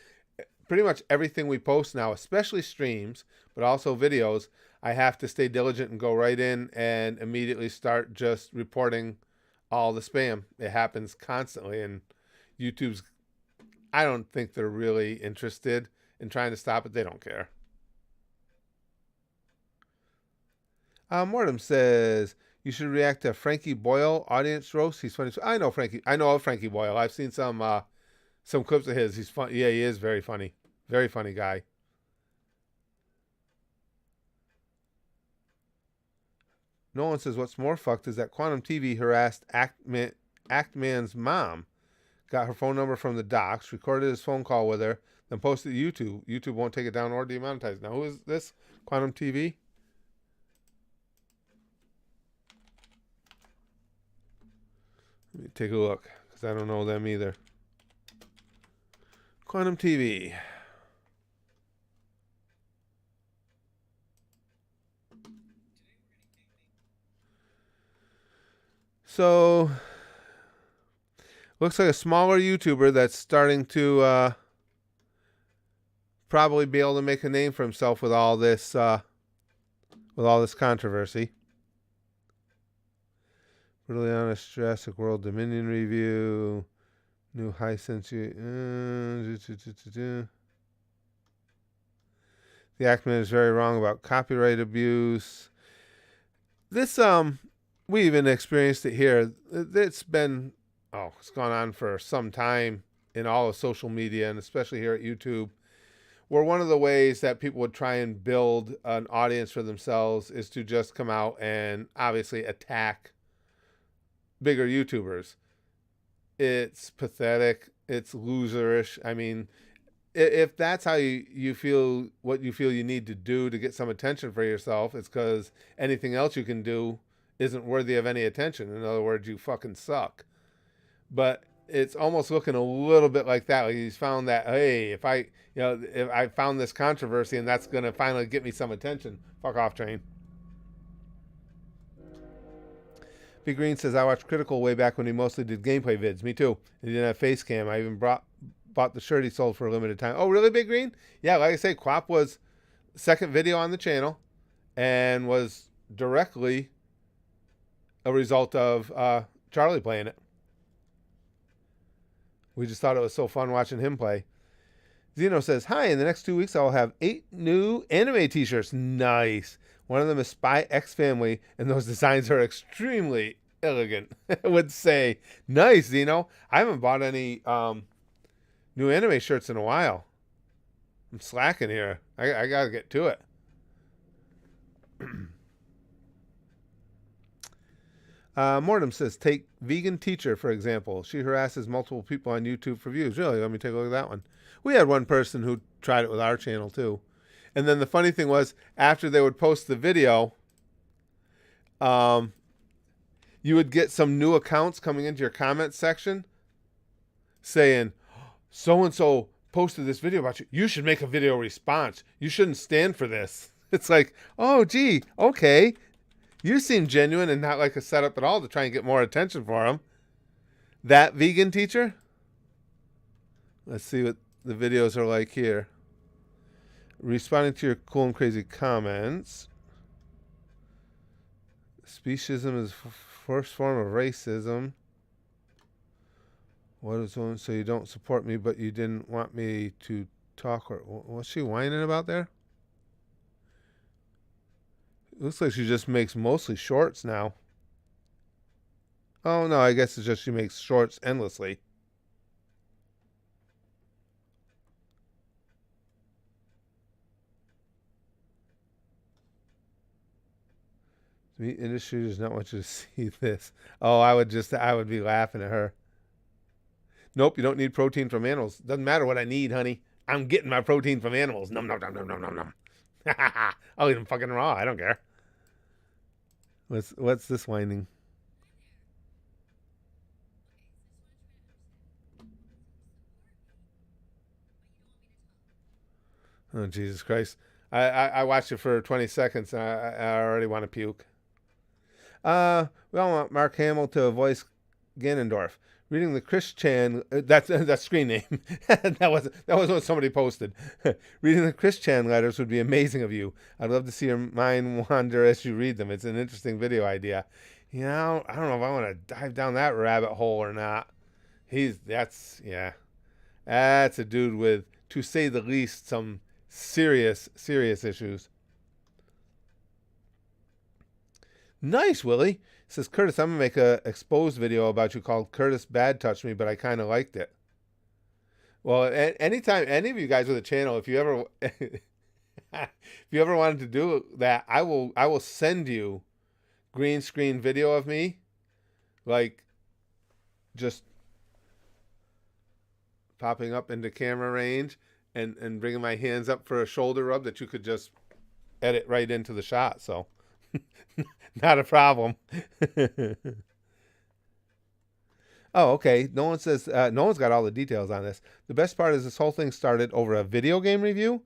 pretty much everything we post now, especially streams, but also videos, I have to stay diligent and go right in and immediately start just reporting all the spam. It happens constantly, and YouTube's, I don't think they're really interested in trying to stop it. They don't care. Mortem says, you should react to Frankie Boyle audience roast. He's funny. I know Frankie. I know of Frankie Boyle. I've seen some clips of his. He's fun. Yeah, he is very funny. Very funny guy. Nolan says what's more fucked is that Quantum TV harassed Actman's mom. Got her phone number from the docs, recorded his phone call with her, then posted to YouTube. YouTube won't take it down or demonetize. Now, who is this? Quantum TV? Let me take a look, because I don't know them either. Quantum TV. So, looks like a smaller YouTuber that's starting to probably be able to make a name for himself with all this controversy. Really honest Jurassic World Dominion review. New high sensory. The Ackman is very wrong about copyright abuse. This we even experienced it here. It's gone on for some time in all of social media, and especially here at YouTube, where one of the ways that people would try and build an audience for themselves is to just come out and obviously attack bigger YouTubers. It's pathetic. It's loserish. I mean, if that's how you feel, what you feel you need to do to get some attention for yourself, it's because anything else you can do isn't worthy of any attention. In other words, you fucking suck. But it's almost looking a little bit like that. Like he's found that, hey, if I found this controversy and that's going to finally get me some attention, fuck off, train. Big Green says, I watched Critical way back when he mostly did gameplay vids. Me too. He didn't have face cam. I even bought the shirt he sold for a limited time. Oh, really, Big Green? Yeah, like I say, Quap was second video on the channel and was directly a result of Charlie playing it. We just thought it was so fun watching him play. Zeno says, hi, in the next 2 weeks I'll have 8 new anime t-shirts. Nice. One of them is Spy X Family, and those designs are extremely elegant. I would say, nice, Zeno. I haven't bought any new anime shirts in a while. I'm slacking here. I got to get to it. Mortem says, take vegan teacher, for example. She harasses multiple people on YouTube for views. Really? Let me take a look at that one. We had one person who tried it with our channel, too. And then the funny thing was, after they would post the video, you would get some new accounts coming into your comments section saying, so-and-so posted this video about you. You should make a video response. You shouldn't stand for this. It's like, oh, gee, okay. You seem genuine and not like a setup at all to try and get more attention for him. That vegan teacher? Let's see what the videos are like here. Responding to your cool and crazy comments. Speciesism is first form of racism. What is one? So you don't support me, but you didn't want me to talk? Or what's she whining about there? It looks like she just makes mostly shorts now. Oh, no, I guess it's just she makes shorts endlessly. The meat industry does not want you to see this. Oh, I would be laughing at her. Nope, you don't need protein from animals. Doesn't matter what I need, honey. I'm getting my protein from animals. Nom, nom, nom, nom, nom, nom, nom. I'll eat them fucking raw. I don't care. What's this whining? Oh, Jesus Christ. I watched it for 20 seconds and I already want to puke. We all want Mark Hamill to voice Ganondorf. Reading the Chris Chan, that's screen name. that was what somebody posted. Reading the Chris Chan letters would be amazing of you. I'd love to see your mind wander as you read them. It's an interesting video idea. You know, I don't know if I want to dive down that rabbit hole or not. That's a dude with, to say the least, some serious issues. Nice, Willie. Says, Curtis, I'm going to make a exposed video about you called Curtis Bad Touched Me, but I kind of liked it. Well, anytime any of you guys with a channel, if you ever if you ever wanted to do that, I will send you green screen video of me, like just popping up into camera range and bringing my hands up for a shoulder rub that you could just edit right into the shot. So not a problem. Oh, okay. No one says no one's got all the details on this. The best part is this whole thing started over a video game review.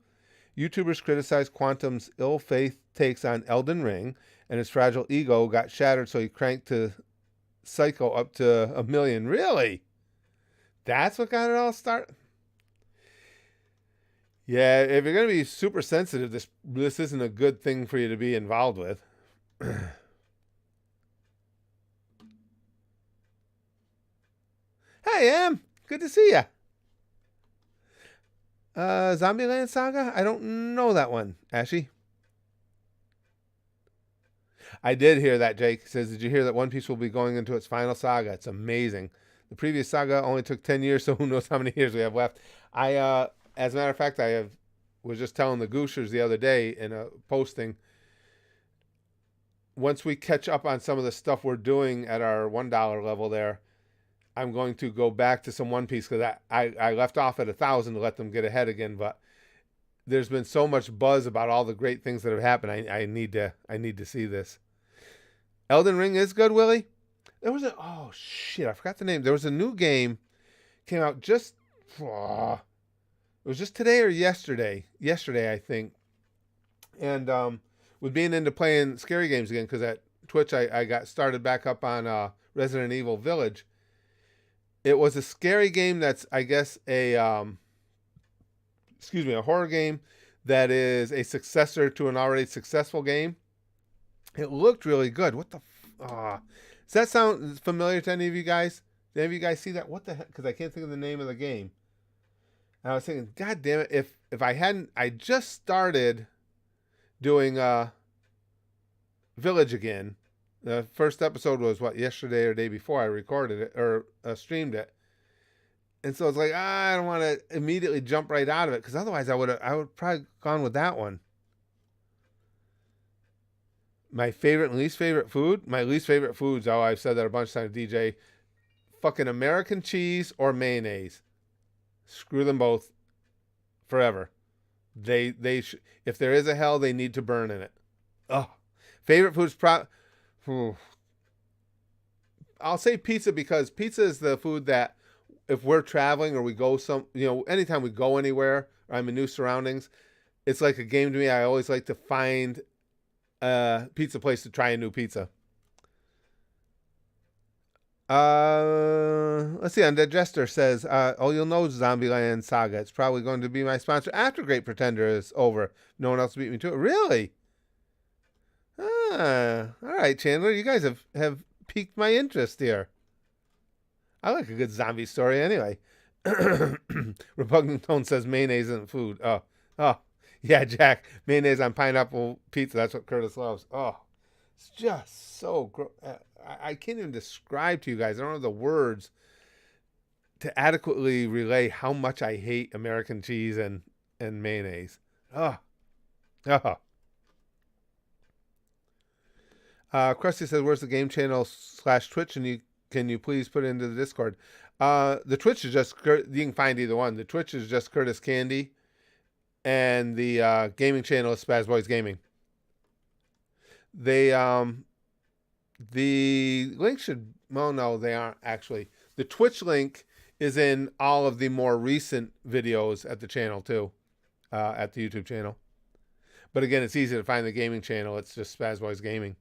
YouTubers criticized Quantum's ill faith takes on Elden Ring, and his fragile ego got shattered, so he cranked to Psycho up to 1 million. Really? That's what got it all started? Yeah, if you're gonna be super sensitive, this isn't a good thing for you to be involved with. Hey, Em, good to see you. Zombieland Saga? I don't know that one, Ashy. I did hear that, Jake. He says, did you hear that One Piece will be going into its final saga? It's amazing. The previous saga only took 10 years, so who knows how many years we have left. As a matter of fact, was just telling the Gooshers the other day in a posting, once we catch up on some of the stuff we're doing at our $1 level there, I'm going to go back to some One Piece because I left off at 1,000 to let them get ahead again, but there's been so much buzz about all the great things that have happened. I need to see this. Elden Ring is good, Willie. There was oh shit, I forgot the name. There was a new game came out just it was just today or yesterday. Yesterday, I think. And with being into playing scary games again, because at Twitch I got started back up on Resident Evil Village. It was a scary game that's, I guess, a horror game that is a successor to an already successful game. It looked really good. What the? Does that sound familiar to any of you guys? Did any of you guys see that? What the heck? Because I can't think of the name of the game. And I was thinking, God damn it! If I hadn't, I just started doing Village again. The first episode was yesterday or day before I recorded it or streamed it, and so it's like I don't want to immediately jump right out of it because otherwise I would probably gone with that one. My favorite and least favorite food. My least favorite foods. Oh, I've said that a bunch of times. DJ, fucking American cheese or mayonnaise. Screw them both, forever. If there is a hell, they need to burn in it. Oh, favorite foods. I'll say pizza because pizza is the food that if we're traveling or we go anytime we go anywhere or I'm in new surroundings, it's like a game to me. I always like to find a pizza place to try a new pizza. Let's see. Undigester says, you'll know Zombieland Saga. It's probably going to be my sponsor after Great Pretender is over. No one else beat me to it. Really? All right, Chandler. You guys have piqued my interest here. I like a good zombie story anyway. Repugnant Tone says mayonnaise isn't food. Oh, yeah, Jack. Mayonnaise on pineapple pizza. That's what Curtis loves. Oh, it's just so gross. I can't even describe to you guys. I don't have the words to adequately relay how much I hate American cheese and mayonnaise. Oh. Krusty says, where's the game channel /Twitch? And can you please put it into the Discord? The Twitch is just, you can find either one. The Twitch is just Curtis Candy. And the gaming channel is Spaz Boys Gaming. The link should, well, no, they aren't actually. The Twitch link is in all of the more recent videos at the channel too, at the YouTube channel. But again, it's easy to find the gaming channel. It's just Spaz Boys Gaming.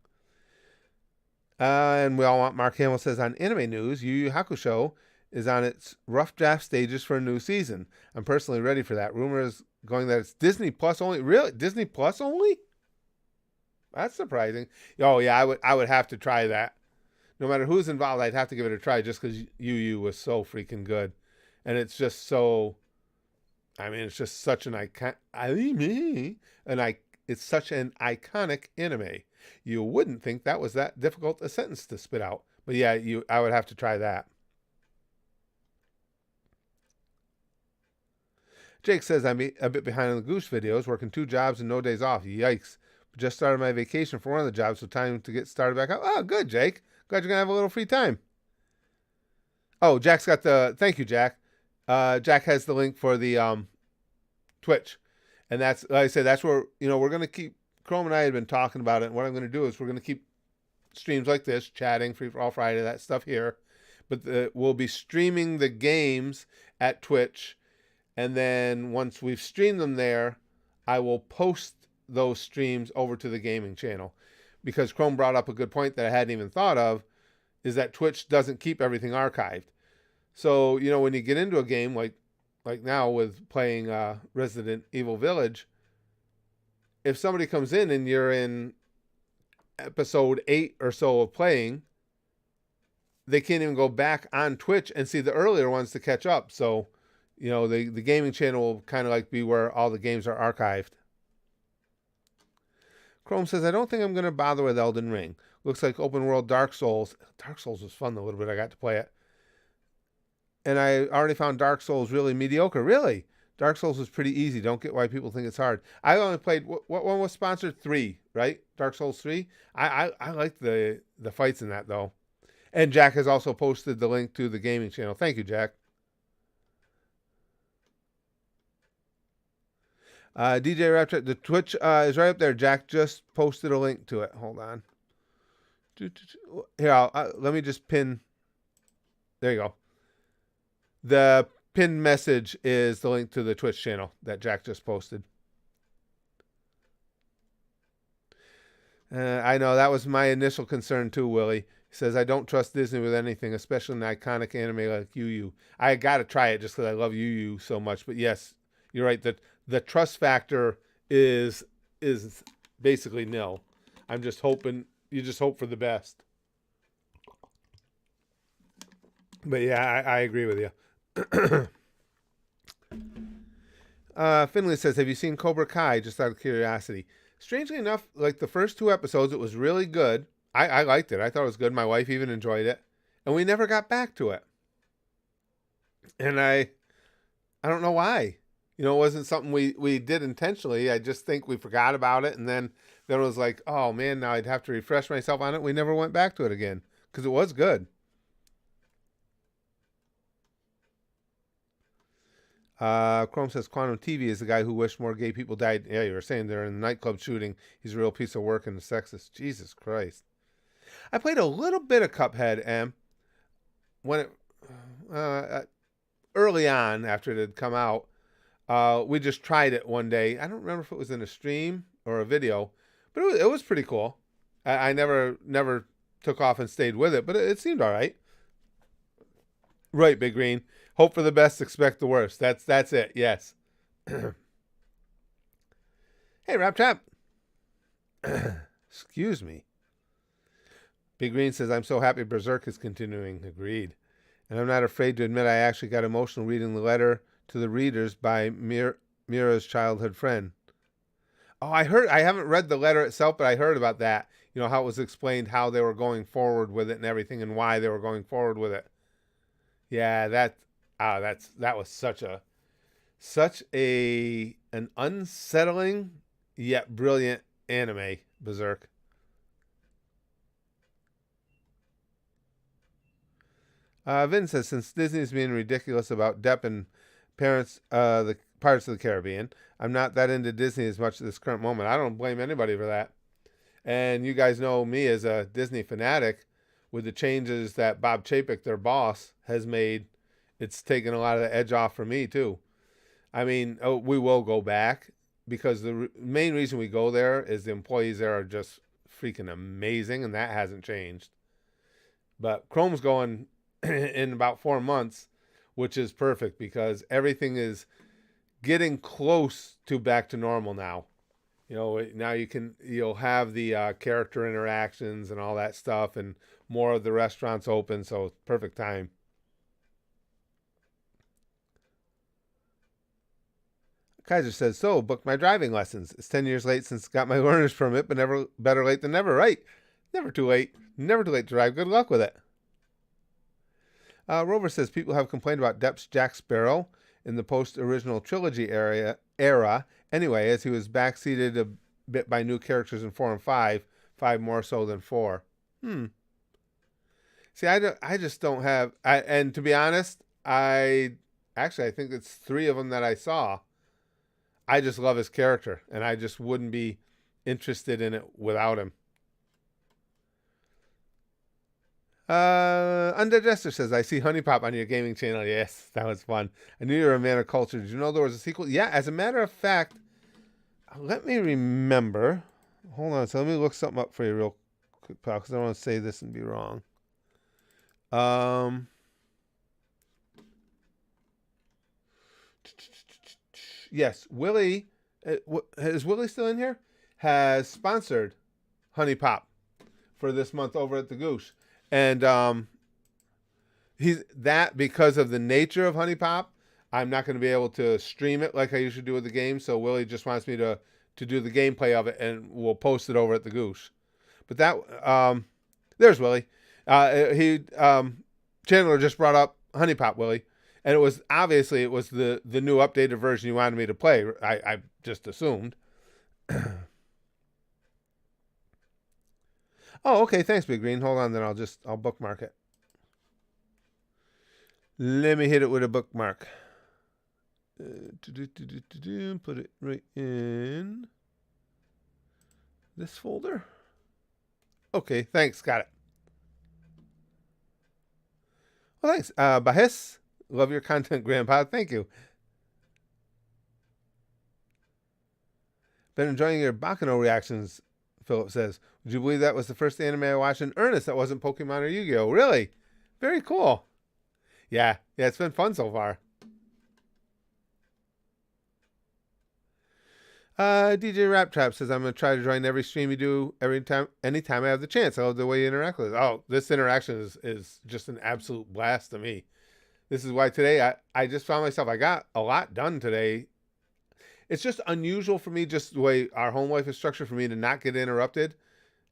And we all want Mark Hamill says on anime news, Yu Yu Hakusho is on its rough draft stages for a new season. I'm personally ready for that. Rumors going that it's Disney Plus only. Really? Disney Plus only? That's surprising. Oh yeah, I would have to try that. No matter who's involved, I'd have to give it a try just because Yu Yu was so freaking good, and it's just so. I mean, it's just such an icon. It's such an iconic anime. You wouldn't think that was that difficult a sentence to spit out, but yeah, I would have to try that. Jake says, I'm a bit behind on the Goose videos, working 2 jobs and no days off. Yikes. Just started my vacation for one of the jobs, so time to get started back up. Oh, good, Jake. Glad you're going to have a little free time. Oh, Jack's got the... Thank you, Jack. Jack has the link for the Twitch. And that's, like I said, that's where, we're going to keep... Chrome and I had been talking about it, and what I'm going to do is we're going to keep streams like this, chatting, Free for All Friday, that stuff here. But we'll be streaming the games at Twitch. And then once we've streamed them there, I will post those streams over to the gaming channel. Because Chrome brought up a good point that I hadn't even thought of, is that Twitch doesn't keep everything archived. So, when you get into a game like now with playing Resident Evil Village, if somebody comes in and you're in episode 8 or so of playing, they can't even go back on Twitch and see the earlier ones to catch up. So, the gaming channel will kind of like be where all the games are archived. Chrome says, I don't think I'm going to bother with Elden Ring. Looks like open world Dark Souls. Dark Souls was fun the little bit I got to play it. And I already found Dark Souls really mediocre. Really? Dark Souls was pretty easy. Don't get why people think it's hard. I only played, what one was sponsored? 3, right? Dark Souls 3. I liked the fights in that, though. And Jack has also posted the link to the gaming channel. Thank you, Jack. DJ Rapture, the Twitch is right up there. Jack just posted a link to it. Hold on. Here, let me just pin. There you go. The pinned message is the link to the Twitch channel that Jack just posted. I know that was my initial concern too, Willie. He says, I don't trust Disney with anything, especially an iconic anime like Yu Yu. I got to try it just because I love Yu Yu so much. But yes, you're right. The trust factor is basically nil. I'm just hoping, you just hope for the best. But yeah, I agree with you. Finley says, have you seen Cobra Kai? Just out of curiosity. Strangely enough, like the first 2 episodes, it was really good. I liked it. I thought it was good. My wife even enjoyed it. And we never got back to it. And I don't know why. It wasn't something we did intentionally. I just think we forgot about it. And then it was like, oh man, now I'd have to refresh myself on it. We never went back to it again. Because it was good. Chrome says Quantum TV is the guy who wished more gay people died. Yeah, you were saying they're in the nightclub shooting. He's a real piece of work and a sexist. Jesus Christ. I played a little bit of Cuphead, when it early on after it had come out. We just tried it one day. I don't remember if it was in a stream or a video, but it was pretty cool. I never took off and stayed with it, but it seemed all right. Right, Big Green. Hope for the best, expect the worst. That's it. Yes. Hey, Rap Trap. Excuse me. Big Green says, I'm so happy Berserk is continuing. Agreed. And I'm not afraid to admit I actually got emotional reading the letter to the readers by Mira's childhood friend. Oh, I haven't read the letter itself, but I heard about that. How it was explained how they were going forward with it and everything and why they were going forward with it. Yeah, that was such an unsettling yet brilliant anime, Berserk. Vin says, since Disney's being ridiculous about Depp and the Pirates of the Caribbean, I'm not that into Disney as much at this current moment. I don't blame anybody for that. And you guys know me as a Disney fanatic. With the changes that Bob Chapek, their boss, has made, it's taken a lot of the edge off for me too. I mean, we will go back because the main reason we go there is the employees there are just freaking amazing, and that hasn't changed. But Chrome's going in about 4 months, which is perfect because everything is getting close to back to normal now. Now you'll have the character interactions and all that stuff, and more of the restaurants open, so perfect time. Kaiser says, so, booked my driving lessons. It's 10 years late since got my learner's permit, but never better late than never, right? Never too late. Never too late to drive. Good luck with it. Rover says, people have complained about Depp's Jack Sparrow in the post-original trilogy era. Anyway, as he was backseated a bit by new characters in 4 and 5, 5 more so than 4. See, I just don't have. And to be honest, I think it's 3 of them that I saw. I just love his character, and I just wouldn't be interested in it without him. Undigested says, I see Honey Pop on your gaming channel. Yes, that was fun. I knew you were a man of culture. Did you know there was a sequel? Yeah, as a matter of fact, let me remember. Hold on. So let me look something up for you real quick, pal, because I don't want to say this and be wrong. Yes, Willie, is Willie still in here? Has sponsored Honey Pop for this month over at the Goosh. And he's that because of the nature of Honey Pop, I'm not going to be able to stream it like I usually do with the game. So Willie just wants me to do the gameplay of it, and we'll post it over at the Goosh. But that there's Willie. Chandler just brought up Honey Pop, Willie, and it was the new updated version you wanted me to play. I just assumed. Oh, okay. Thanks, Big Green. Hold on, then I'll bookmark it. Let me hit it with a bookmark. Put it right in this folder. Okay, thanks. Got it. Well, thanks. Bahis, love your content, Grandpa. Thank you. Been enjoying your Bakano reactions, Philip says. Would you believe that was the first anime I watched in earnest that wasn't Pokemon or Yu-Gi-Oh? Really? Very cool. Yeah, it's been fun so far. DJ Rap Trap says, I'm going to try to join every stream you do anytime I have the chance. I love the way you interact with us. Oh, this interaction is just an absolute blast to me. This is why today I just found myself, I got a lot done today. It's just unusual for me, just the way our home life is structured, for me to not get interrupted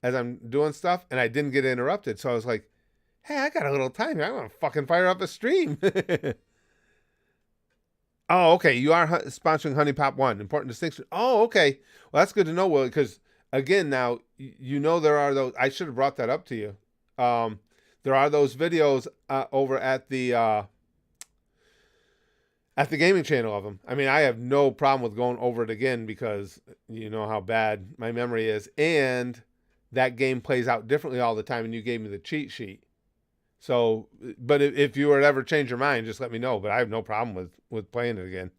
as I'm doing stuff, and I didn't get interrupted. So I was like, hey, I got a little time here. I'm going to fucking fire up a stream. Oh, okay. You are sponsoring Honey Pop 1. Important distinction. Oh, okay. Well, that's good to know, Willie, because, again, now, you know there are those. I should have brought that up to you. There are those videos over at the gaming channel of them. I mean, I have no problem with going over it again because you know how bad my memory is. And that game plays out differently all the time, and you gave me the cheat sheet. So, but if you were to ever change your mind, just let me know. But I have no problem with playing it again.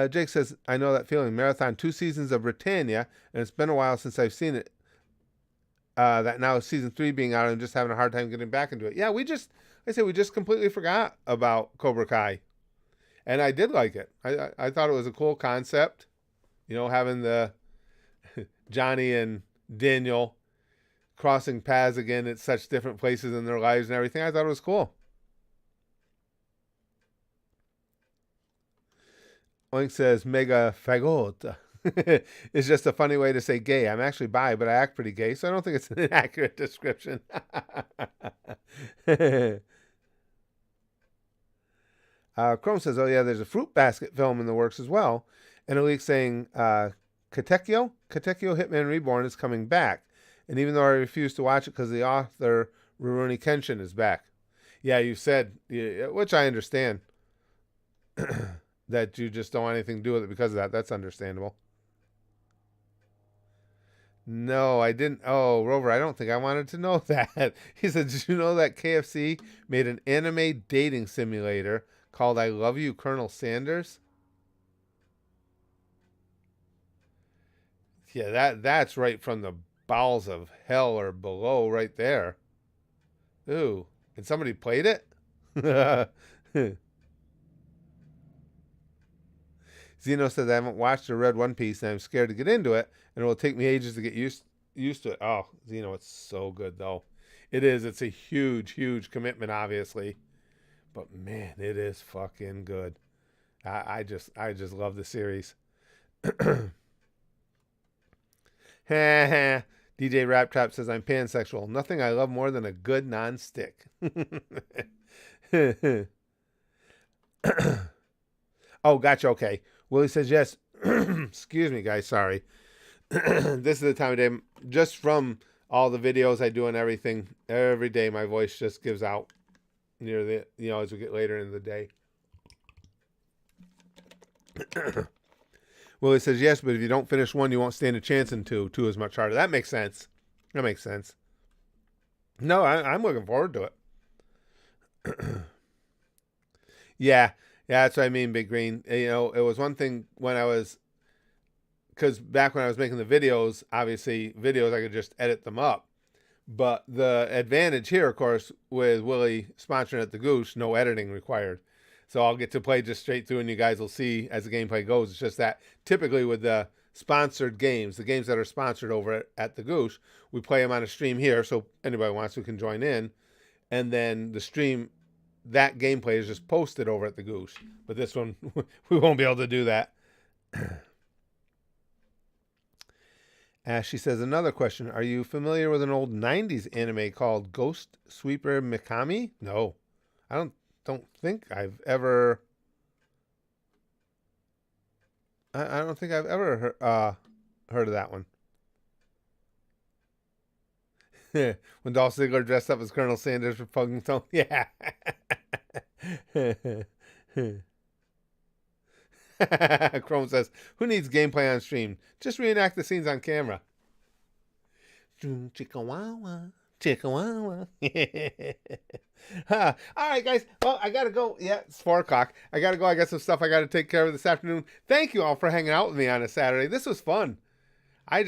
Jake says, I know that feeling. Marathon 2 seasons of Britannia, and it's been a while since I've seen it. That now season 3 being out, and just having a hard time getting back into it. Yeah, we just completely forgot about Cobra Kai. And I did like it. I thought it was a cool concept. You know, having the Johnny and Daniel crossing paths again at such different places in their lives and everything. I thought it was cool. Oink says, mega fagot. It's just a funny way to say gay. I'm actually bi, but I act pretty gay, so I don't think it's an inaccurate description. Chrome says, oh yeah, there's a Fruit Basket film in the works as well. And a leak saying Katekyo Hitman Reborn is coming back. And even though I refuse to watch it because the author, Rurouni Kenshin, is back. Yeah, you said, which I understand, that you just don't want anything to do with it because of that. That's understandable. No, I didn't. Oh, Rover, I don't think I wanted to know that. He said, did you know that KFC made an anime dating simulator called I Love You, Colonel Sanders? Yeah, that's right from the bowels of hell or below right there. Ooh, and somebody played it? Zeno says, I haven't watched or read One Piece, and I'm scared to get into it, and it will take me ages to get used to it. Oh, Zeno, it's so good, though. It is. It's a huge, huge commitment, obviously. But, man, it is fucking good. I just love the series. DJ Rap Trap says, I'm pansexual. Nothing I love more than a good non-stick. Oh, gotcha. Okay. Willie says, yes. Excuse me, guys. Sorry. This is the time of day. Just from all the videos I do and everything, every day my voice just gives out near the, as we get later in the day. Willie says, yes, but if you don't finish one, you won't stand a chance in two. Two is much harder. That makes sense. That makes sense. No, I'm looking forward to it. Yeah. Yeah, that's what I mean, Big Green. It was one thing when because back when I was making the videos, obviously videos, I could just edit them up. But the advantage here, of course, with Willie sponsoring at the Goosh, no editing required. So I'll get to play just straight through, and you guys will see as the gameplay goes. It's just that typically with the sponsored games, the games that are sponsored over at the Goosh, we play them on a stream here, so anybody wants to can join in. And then the stream, that gameplay is just posted over at the Goosh. But this one, we won't be able to do that. She says, another question. Are you familiar with an old 90s anime called Ghost Sweeper Mikami? No. I don't think I've ever... I don't think I've ever heard of that one. When Dolph Ziggler dressed up as Colonel Sanders for Pugging Tone. Yeah. Chrome says, who needs gameplay on stream? Just reenact the scenes on camera. Chickawawa. Chickawawa. All right, guys. Well, I got to go. Yeah, it's 4 o'clock. I got to go. I got some stuff I got to take care of this afternoon. Thank you all for hanging out with me on a Saturday. This was fun. I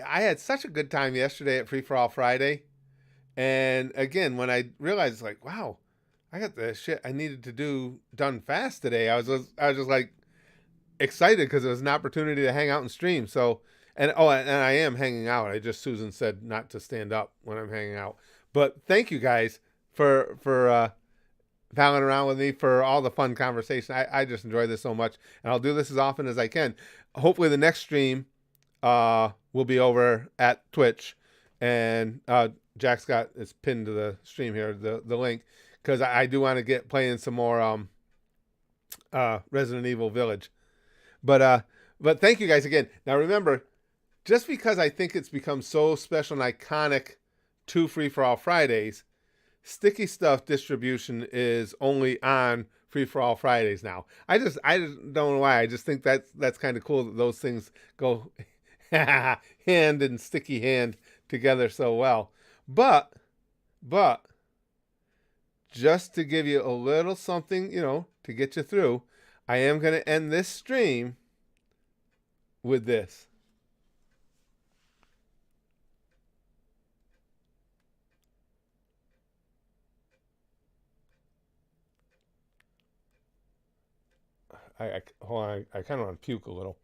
had such a good time yesterday at Free For All Friday. And again, when I realized, like, wow, I got the shit I needed to do done fast today, I was just like excited because it was an opportunity to hang out and stream. So, and I am hanging out. Susan said not to stand up when I'm hanging out. But thank you guys for palling around with me, for all the fun conversation. I just enjoy this so much, and I'll do this as often as I can. Hopefully the next stream will be over at Twitch, and Jack's got it's pinned to the stream here, the link, because I do want to get playing some more Resident Evil Village. But thank you guys again. Now remember, just because I think it's become so special and iconic to Free For All Fridays, Sticky Stuff distribution is only on Free For All Fridays now. I just don't know why. I just think that's kind of cool that those things go hand in sticky hand together so well. But just to give you a little something, to get you through, I am going to end this stream with this. Hold on, I kind of want to puke a little.